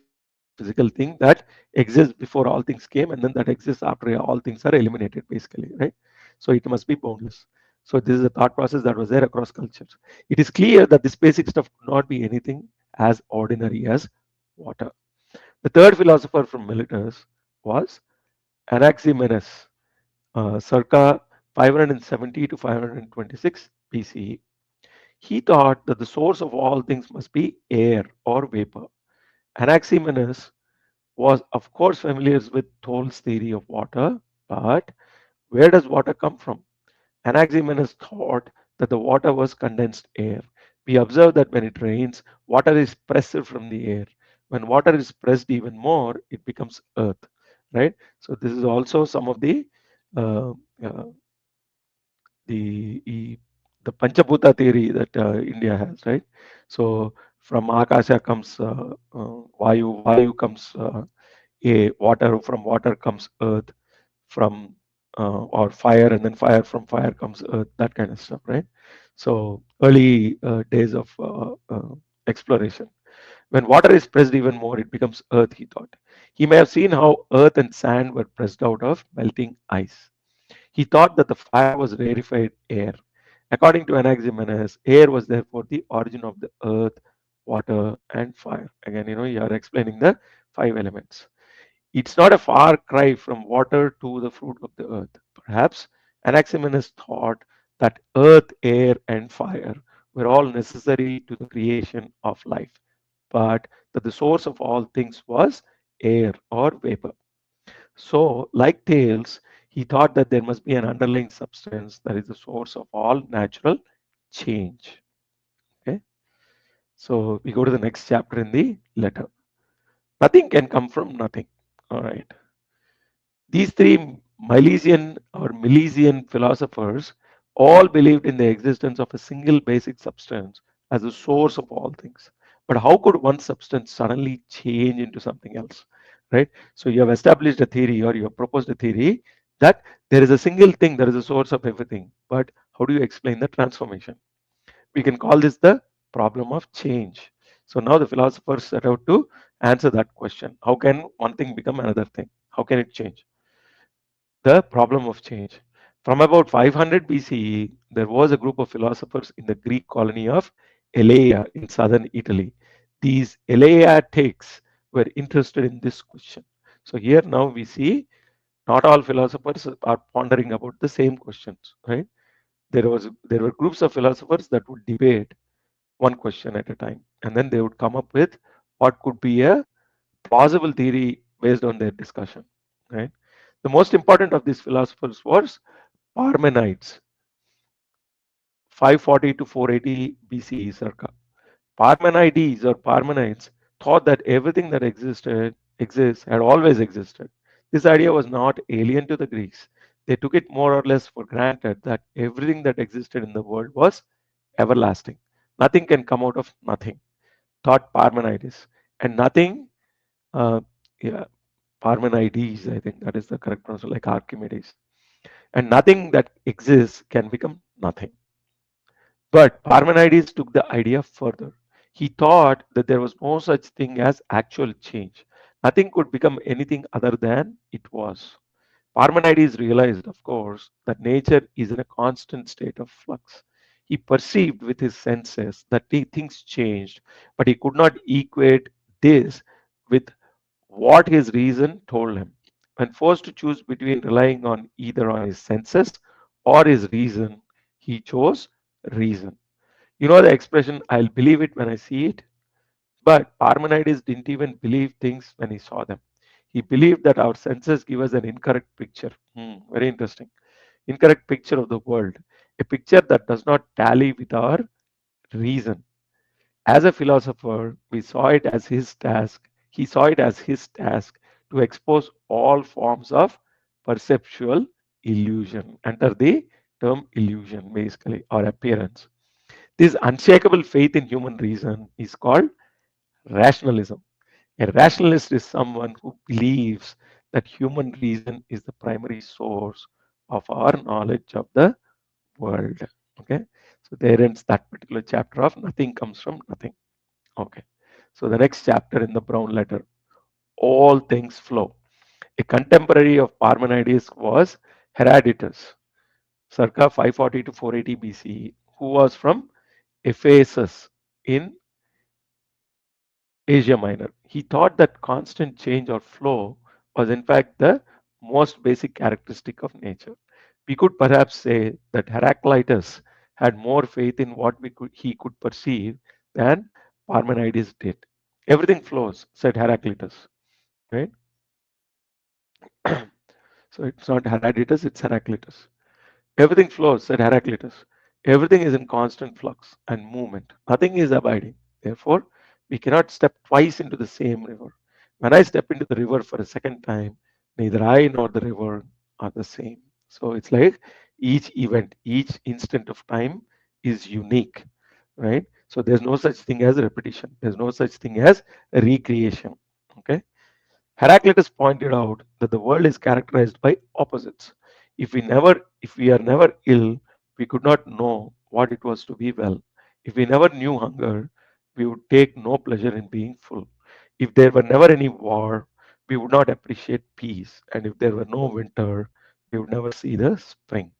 physical thing that exists before all things came, and then that exists after all things are eliminated, basically, right? So it must be boundless. So this is a thought process that was there across cultures. It is clear that this basic stuff could not be anything as ordinary as water. The third philosopher from Miletus was Anaximenes, circa 570 to 526 BCE. He thought that the source of all things must be air or vapor. Anaximenes was, of course, familiar with Thales' theory of water, but where does water come from? Anaximenes thought that the water was condensed air. We observe that when it rains, water is pressed from the air. When water is pressed even more, it becomes earth, right? So this is also some of uh, uh, the the Panchabhuta theory that India has, right? So from Akasha comes Vayu, Vayu comes water, from water comes earth, from or fire, and then fire, from fire comes earth, that kind of stuff, right? So early days of exploration. When water is pressed even more, it becomes earth, he thought. He may have seen how earth and sand were pressed out of melting ice. He thought that the fire was rarefied air. According to Anaximenes, air was therefore the origin of the earth, water, and fire. Again, you are explaining the five elements. It's not a far cry from water to the fruit of the earth. Perhaps Anaximenes thought that earth, air, and fire were all necessary to the creation of life, but that the source of all things was air or vapor. So, like Thales, he thought that there must be an underlying substance that is the source of all natural change. Okay, so we go to the next chapter in the letter. Nothing can come from nothing. All right. These three Milesian philosophers all believed in the existence of a single basic substance as the source of all things. But how could one substance suddenly change into something else? Right? So you have established a theory, or you have proposed a theory that there is a single thing that is the source of everything. But how do you explain the transformation? We can call this the problem of change. So now the philosophers set out to answer that question. How can one thing become another thing? How can it change? The problem of change. From about 500 BCE, there was a group of philosophers in the Greek colony of Elea in southern Italy. These Eleatics were interested in this question. So here now we see not all philosophers are pondering about the same questions, right? There were groups of philosophers that would debate one question at a time, and then they would come up with what could be a plausible theory based on their discussion, right? The most important of these philosophers was Parmenides, 540 to 480 BCE circa. Parmenides or Parmenides thought that everything that exists had always existed. This idea was not alien to the Greeks. They took it more or less for granted that everything that existed in the world was everlasting. Nothing can come out of nothing, thought Parmenides. And nothing, uh, yeah, Parmenides, I think that is the correct pronunciation, like Archimedes. And nothing that exists can become nothing. But Parmenides took the idea further. He thought that there was no such thing as actual change. Nothing could become anything other than it was. Parmenides realized, of course, that nature is in a constant state of flux. He perceived with his senses that things changed, but he could not equate this with what his reason told him. When forced to choose between relying on either on his senses or his reason, he chose reason. You know the expression, I'll believe it when I see it? But Parmenides didn't even believe things when he saw them. He believed that our senses give us an incorrect picture. Very interesting. Incorrect picture of the world. A picture that does not tally with our reason. As a philosopher, we saw it as his task. He saw it as his task to expose all forms of perceptual illusion. Enter the term illusion, basically, or appearance. This unshakable faith in human reason is called rationalism. A rationalist is someone who believes that human reason is the primary source of our knowledge of the world. Okay, so there ends that particular chapter of nothing comes from nothing. Okay, so the next chapter in the brown letter, all things flow. A contemporary of Parmenides was Herodotus, circa 540 to 480 BCE, who was from Ephesus in Asia Minor. He thought that constant change or flow was in fact the most basic characteristic of nature. We could perhaps say that Heraclitus had more faith in what he could perceive than Parmenides did. Everything flows, said Heraclitus. Right? So it's not Herodotus, it's Heraclitus. Everything flows, said Heraclitus. Everything is in constant flux and movement. Nothing is abiding. Therefore, we cannot step twice into the same river. When I step into the river for a second time, neither I nor the river are the same. So it's like each event, each instant of time is unique, right? So there's no such thing as repetition. There's no such thing as recreation. Okay. Heraclitus pointed out that the world is characterized by opposites. If we are never ill, we could not know what it was to be well. If we never knew hunger, we would take no pleasure in being full. If there were never any war, we would not appreciate peace. And if there were no winter, we would never see the spring.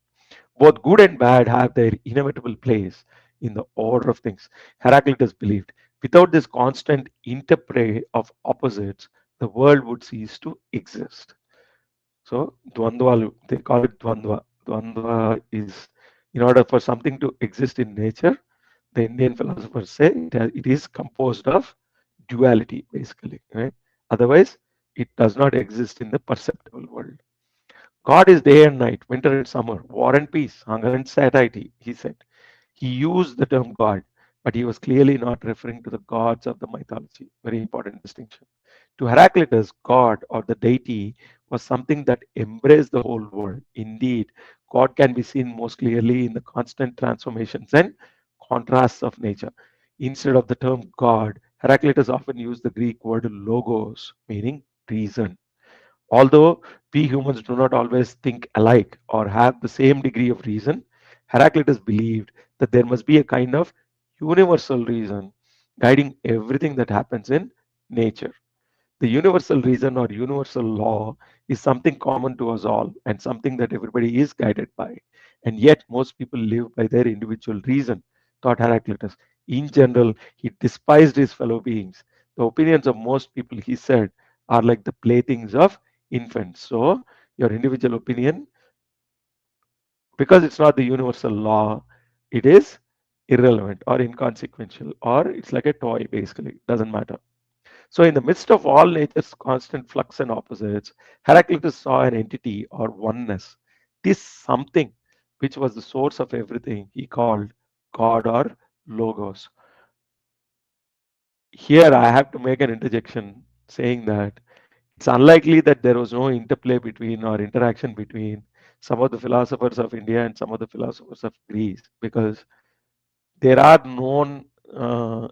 Both good and bad have their inevitable place in the order of things. Heraclitus believed without this constant interplay of opposites, the world would cease to exist. So, dvandva, they call it dvandva. Dvandva is, in order for something to exist in nature, the Indian philosophers say it is composed of duality, basically. Right? Otherwise, it does not exist in the perceptible world. God is day and night, winter and summer, war and peace, hunger and satiety, he said. He used the term God, but he was clearly not referring to the gods of the mythology. Very important distinction. To Heraclitus, God or the deity was something that embraced the whole world. Indeed, God can be seen most clearly in the constant transformations and contrasts of nature. Instead of the term God, Heraclitus often used the Greek word logos, meaning reason. Although we humans do not always think alike or have the same degree of reason, Heraclitus believed that there must be a kind of universal reason guiding everything that happens in nature. The universal reason or universal law is something common to us all and something that everybody is guided by. And yet, most people live by their individual reason, thought Heraclitus. In general, he despised his fellow beings. The opinions of most people, he said, are like the playthings of infants. So, your individual opinion, because it's not the universal law, it is irrelevant or inconsequential, or it's like a toy, basically. Doesn't matter. So, in the midst of all nature's constant flux and opposites, Heraclitus saw an entity or oneness, this something which was the source of everything he called God or Logos. Here, I have to make an interjection saying that it's unlikely that there was no interplay between or interaction between some of the philosophers of India and some of the philosophers of Greece, because there are known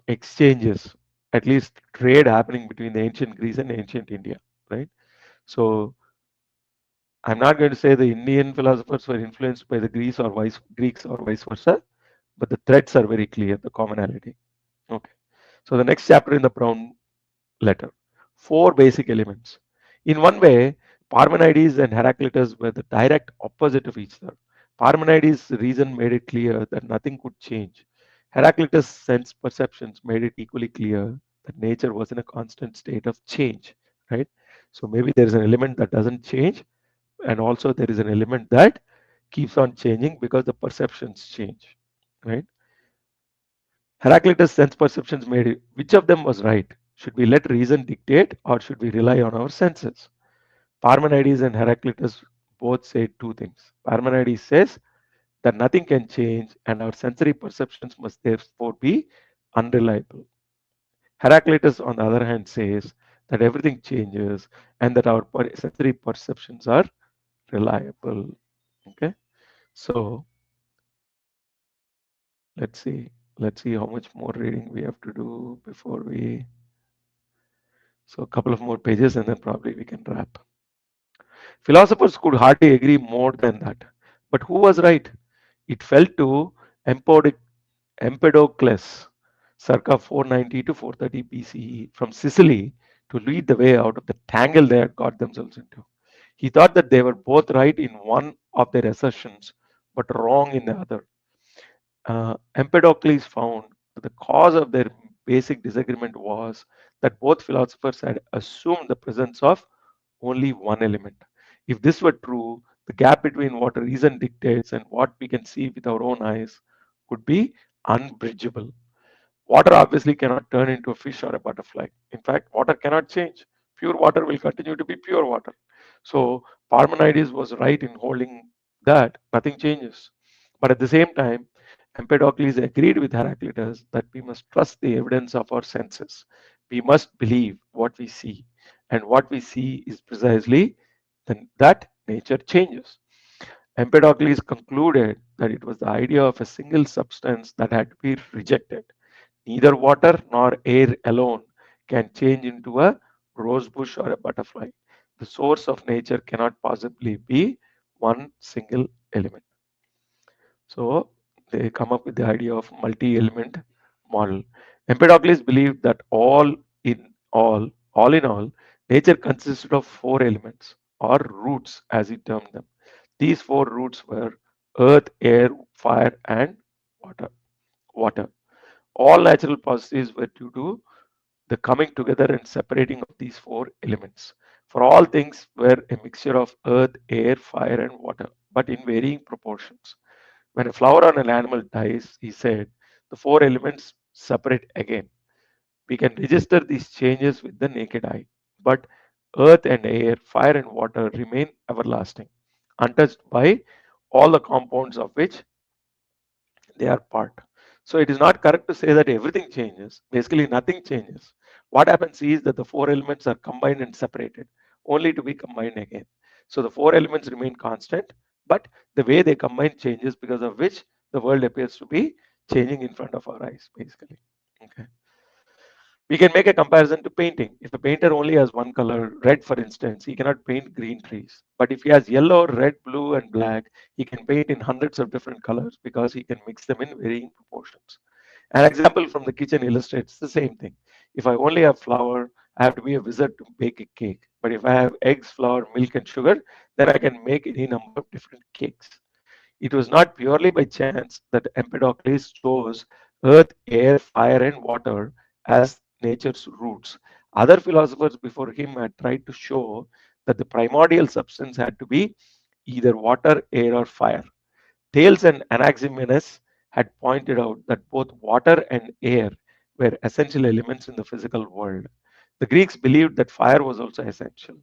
exchanges, at least trade happening between the ancient Greece and ancient India, right? So I'm not going to say the Indian philosophers were influenced by the Greeks or vice versa, but the threads are very clear, the commonality. Okay. So the next chapter in the Brown letter, four basic elements. In one way, Parmenides and Heraclitus were the direct opposite of each other. Parmenides' reason made it clear that nothing could change. Heraclitus' sense perceptions made it equally clear that nature was in a constant state of change, right? So maybe there is an element that doesn't change, and also there is an element that keeps on changing because the perceptions change, right? Heraclitus' sense perceptions made it. Which of them was right? Should we let reason dictate or should we rely on our senses? Parmenides and Heraclitus both say two things. Parmenides says that nothing can change and our sensory perceptions must therefore be unreliable. Heraclitus, on the other hand, says that everything changes and that our sensory perceptions are reliable. Okay, so let's see. Let's see how much more reading we have to do before we. So a couple of more pages and then probably we can wrap. Philosophers could hardly agree more than that. But who was right? It fell to Empedocles, circa 490 to 430 BCE, from Sicily to lead the way out of the tangle they had got themselves into. He thought that they were both right in one of their assertions, but wrong in the other. Empedocles found that the cause of their basic disagreement was that both philosophers had assumed the presence of only one element. If this were true, the gap between what reason dictates and what we can see with our own eyes would be unbridgeable. Water obviously cannot turn into a fish or a butterfly. In fact, water cannot change. Pure water will continue to be pure water. So Parmenides was right in holding that nothing changes. But at the same time, Empedocles agreed with Heraclitus that we must trust the evidence of our senses. We must believe what we see, and what we see is precisely that nature changes. Empedocles concluded that it was the idea of a single substance that had to be rejected. Neither water nor air alone can change into a rose bush or a butterfly. The source of nature cannot possibly be one single element. So they come up with the idea of multi-element model. Empedocles believed that all in all, nature consisted of four elements or roots as he termed them. These four roots were earth, air, fire, and water. Water. All natural processes were due to the coming together and separating of these four elements. For all things were a mixture of earth, air, fire, and water, but in varying proportions. When a flower or an animal dies, he said, the four elements separate again. We can register these changes with the naked eye, but earth and air, fire and water remain everlasting, untouched by all the compounds of which they are part. So it is not correct to say that everything changes. Basically, nothing changes. What happens is that the four elements are combined and separated, only to be combined again. So the four elements remain constant, but the way they combine changes, because of which the world appears to be changing in front of our eyes, basically. Okay. We can make a comparison to painting. If a painter only has one color, red for instance, he cannot paint green trees. But if he has yellow, red, blue, and black, he can paint in hundreds of different colors because he can mix them in varying proportions. An example from the kitchen illustrates the same thing. If I only have flour, I have to be a wizard to bake a cake. But if I have eggs, flour, milk, and sugar, then I can make any number of different cakes. It was not purely by chance that Empedocles chose earth, air, fire, and water as nature's roots. Other philosophers before him had tried to show that the primordial substance had to be either water, air, or fire. Thales and Anaximenes had pointed out that both water and air were essential elements in the physical world. The Greeks believed that fire was also essential.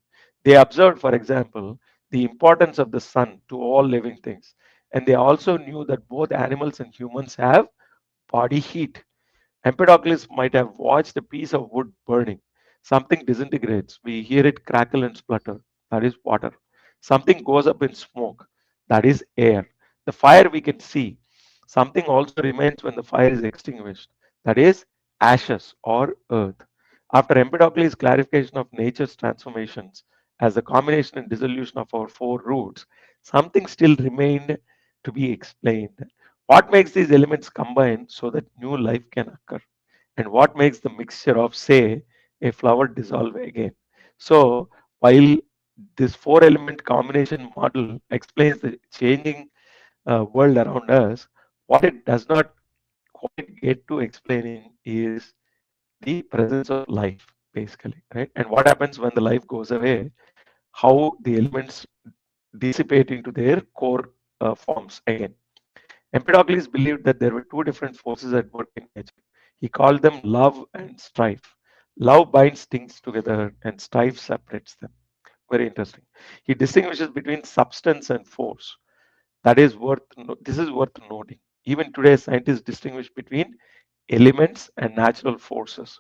They observed, for example, the importance of the sun to all living things, and they also knew that both animals and humans have body heat. Empedocles might have watched a piece of wood burning. Something disintegrates. We hear it crackle and splutter. That is water. Something goes up in smoke. That is air. The fire we can see. Something also remains when the fire is extinguished. That is ashes or earth. After Empedocles' clarification of nature's transformations as the combination and dissolution of our four roots, something still remained to be explained. What makes these elements combine so that new life can occur? And what makes the mixture of, say, a flower dissolve again? So, while this four element combination model explains the changing world around us, what it does not quite get to explaining is the presence of life, basically, right? And what happens when the life goes away, how the elements dissipate into their core forms again. Empedocles believed that there were two different forces at work in nature. He called them love and strife. Love binds things together and strife separates them. Very interesting. He distinguishes between substance and force. This is worth noting. Even today, scientists distinguish between elements and natural forces.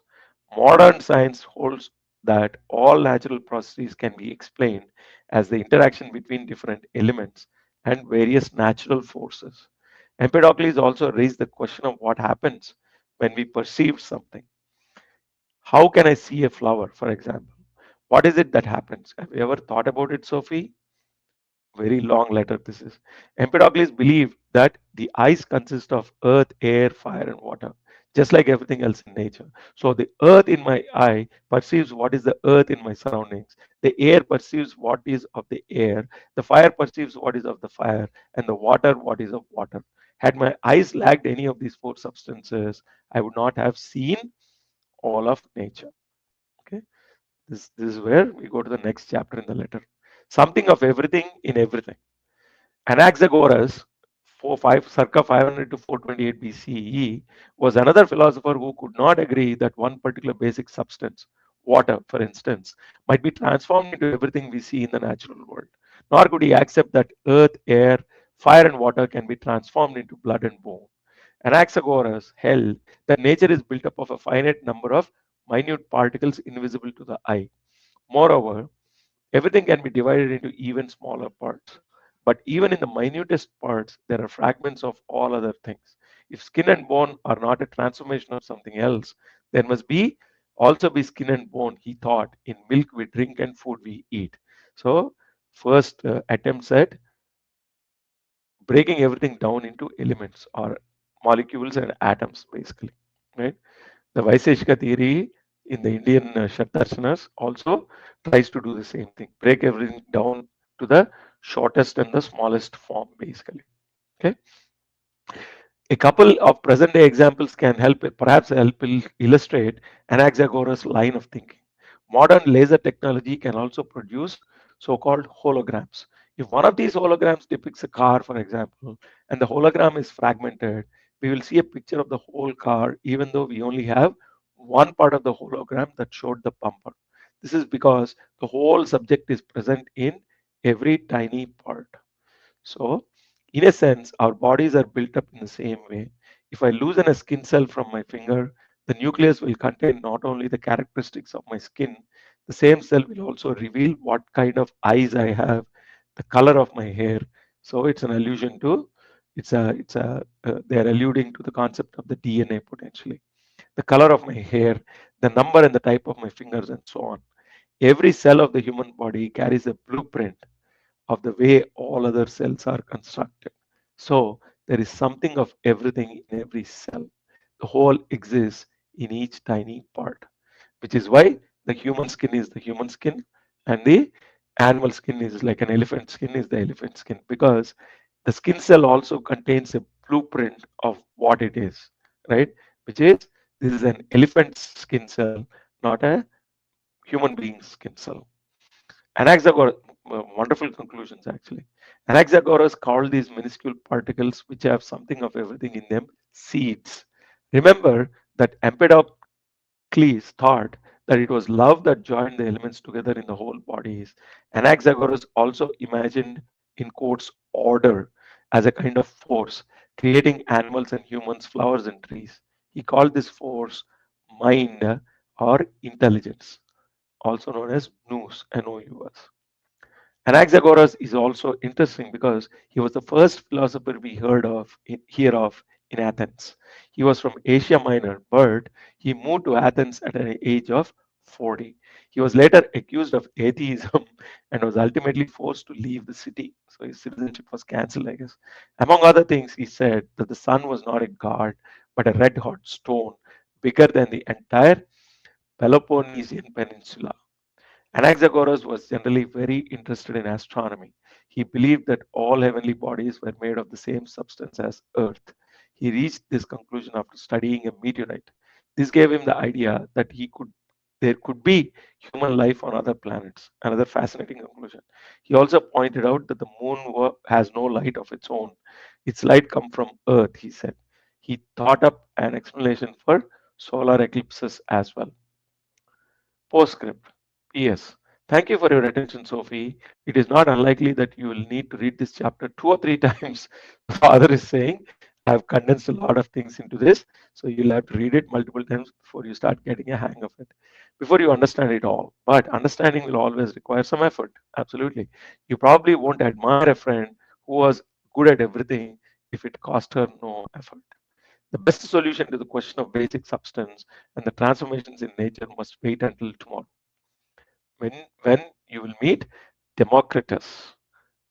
Modern science holds that all natural processes can be explained as the interaction between different elements and various natural forces. Empedocles also raised the question of what happens when we perceive something. How can I see a flower, for example? What is it that happens? Have you ever thought about it, Sophie? Very long letter this is. Empedocles believed that the eyes consist of earth, air, fire, and water, just like everything else in nature. So the earth in my eye perceives what is the earth in my surroundings. The air perceives what is of the air. The fire perceives what is of the fire, and the water what is of water. Had my eyes lacked any of these four substances, I would not have seen all of nature. Okay, this is where we go to the next chapter in the letter. Something of everything in everything. Anaxagoras, circa 500 to 428 BCE, was another philosopher who could not agree that one particular basic substance, water for instance, might be transformed into everything we see in the natural world. Nor could he accept that earth, air, fire, and water can be transformed into blood and bone. Anaxagoras held that nature is built up of a finite number of minute particles invisible to the eye. Moreover, everything can be divided into even smaller parts. But even in the minutest parts, there are fragments of all other things. If skin and bone are not a transformation of something else, there must be also be skin and bone, he thought, in milk we drink and food we eat. So, first attempt at breaking everything down into elements or molecules and atoms, basically. Right? The Vaiseshika theory in the Indian Shatdarshanas also tries to do the same thing, break everything down to the shortest and the smallest form, basically. Okay. A couple of present day examples can perhaps help illustrate Anaxagoras' line of thinking. Modern laser technology can also produce so called holograms. If one of these holograms depicts a car, for example, and the hologram is fragmented, we will see a picture of the whole car, even though we only have one part of the hologram that showed the bumper. This is because the whole subject is present in every tiny part. So, in a sense, our bodies are built up in the same way. If I loosen a skin cell from my finger, the nucleus will contain not only the characteristics of my skin, the same cell will also reveal what kind of eyes I have, the color of my hair. So it's an allusion to, they are alluding to the concept of the DNA potentially. The color of my hair, the number and the type of my fingers, and so on. Every cell of the human body carries a blueprint of the way all other cells are constructed. So there is something of everything in every cell. The whole exists in each tiny part, which is why the human skin is the human skin and the animal skin is like an elephant skin is the elephant skin, because the skin cell also contains a blueprint of what it is, right? Which is, this is an elephant's skin cell, not a human being's skin cell. Anaxagoras, wonderful conclusions actually. Anaxagoras called these minuscule particles, which have something of everything in them, seeds. Remember that Empedocles thought that it was love that joined the elements together in the whole bodies. Anaxagoras also imagined, in quotes, order as a kind of force, creating animals and humans, flowers and trees. He called this force mind or intelligence, also known as nous, N-O-U-S. Anaxagoras is also interesting because he was the first philosopher we hear of in Athens. He was from Asia Minor, but he moved to Athens at an age of 40. He was later accused of atheism and was ultimately forced to leave the city. So his citizenship was cancelled, I guess. Among other things, he said that the sun was not a god, but a red hot stone, bigger than the entire Peloponnesian Peninsula. Anaxagoras was generally very interested in astronomy. He believed that all heavenly bodies were made of the same substance as Earth. He reached this conclusion after studying a meteorite. This gave him the idea that there could be human life on other planets. Another fascinating conclusion. He also pointed out that the moon has no light of its own. Its light comes from Earth, he said. He thought up an explanation for solar eclipses as well. Postscript. P.S. Thank you for your attention, Sophie. It is not unlikely that you will need to read this chapter 2 or 3 times. The father is saying, I have condensed a lot of things into this, so you'll have to read it multiple times before you start getting a hang of it, before you understand it all. But understanding will always require some effort. Absolutely. You probably won't admire a friend who was good at everything if it cost her no effort. The best solution to the question of basic substance and the transformations in nature must wait until tomorrow, when you will meet Democritus.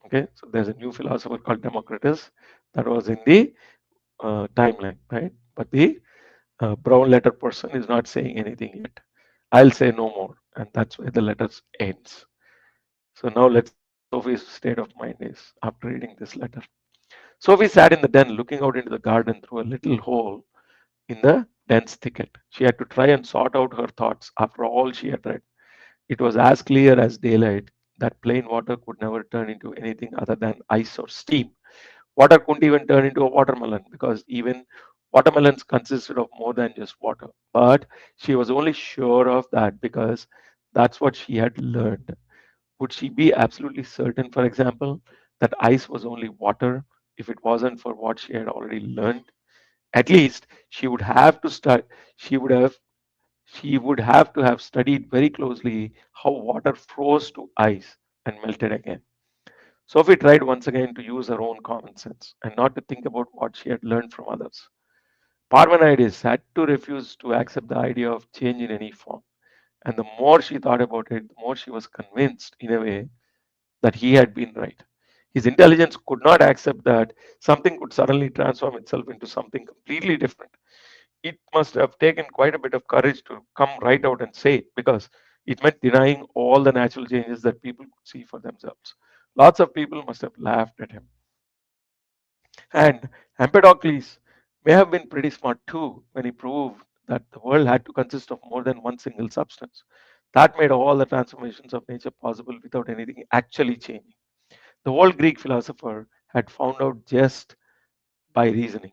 Okay, so there's a new philosopher called Democritus that was in the timeline, right? But the brown letter person is not saying anything yet. I'll say no more, and that's where the letters ends. So now let's see what Sophie's state of mind is after reading this letter. Sophie sat in the den looking out into the garden through a little hole in the dense thicket. She had to try and sort out her thoughts after all she had read. It was as clear as daylight that plain water could never turn into anything other than ice or steam. Water couldn't even turn into a watermelon because even watermelons consisted of more than just water. But she was only sure of that because that's what she had learned. Would she be absolutely certain, for example, that ice was only water if it wasn't for what she had already learned? At least she would have to start. She would have she would have to have studied very closely how water froze to ice and melted again. Sophie tried once again to use her own common sense and not to think about what she had learned from others. Parmenides had to refuse to accept the idea of change in any form. And the more she thought about it, the more she was convinced, in a way, that he had been right. His intelligence could not accept that something could suddenly transform itself into something completely different. It must have taken quite a bit of courage to come right out and say it, because it meant denying all the natural changes that people could see for themselves. Lots of people must have laughed at him. And Empedocles may have been pretty smart too when he proved that the world had to consist of more than one single substance. That made all the transformations of nature possible without anything actually changing. The old Greek philosopher had found out just by reasoning.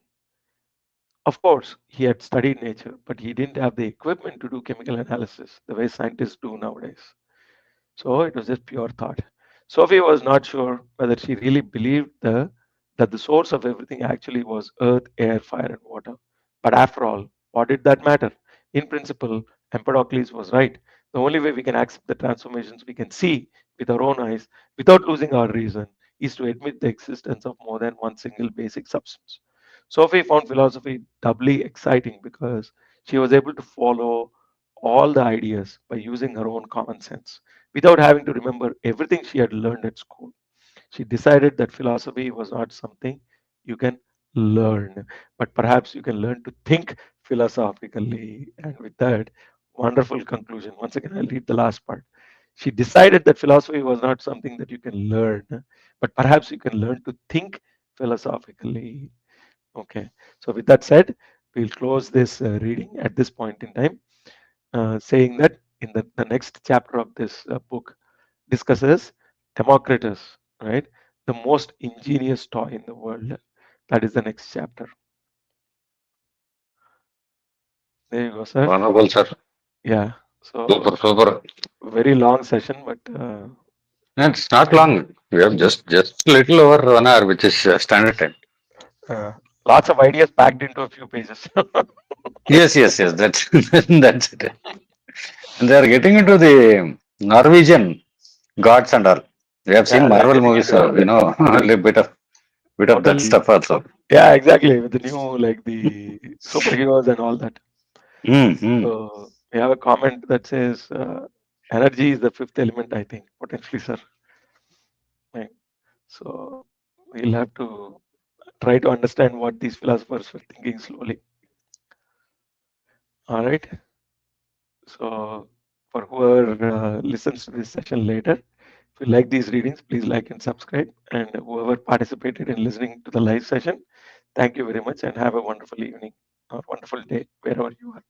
Of course, he had studied nature, but he didn't have the equipment to do chemical analysis the way scientists do nowadays. So it was just pure thought. Sophie was not sure whether she really believed that the source of everything actually was earth, air, fire, and water. But after all, what did that matter? In principle, Empedocles was right. The only way we can accept the transformations we can see with our own eyes without losing our reason is to admit the existence of more than one single basic substance. Sophie found philosophy doubly exciting because she was able to follow all the ideas by using her own common sense without having to remember everything she had learned at school. She decided that philosophy was not something you can learn, but perhaps you can learn to think philosophically. And with that wonderful conclusion, once again, I'll read the last part. She decided that philosophy was not something that you can learn, but perhaps you can learn to think philosophically. Okay, so with that said, we'll close this reading at this point in time, saying that in the next chapter of this book discusses Democritus, right? The most ingenious toy in the world. That is the next chapter. There you go, sir. Wonderful, sir. Yeah. Super, So super. very long session, but And it's not long. We have just little over 1 hour, which is standard time. uh, lots of ideas packed into a few pages. Yes, yes, yes. That's that's it. And they are getting into the Norwegian gods and all. We have seen Yeah, they're Marvel getting movies, into a little bit of that totally. stuff also. Yeah, exactly. With the new, like the superheroes and all that. Mm-hmm. So we have a comment that says energy is the fifth element, I think, potentially, sir. Right. So we'll have to try to understand what these philosophers were thinking slowly. All right. So for whoever listens to this session later, if you like these readings, please like and subscribe. And whoever participated in listening to the live session, thank you very much and have a wonderful evening or wonderful day wherever you are.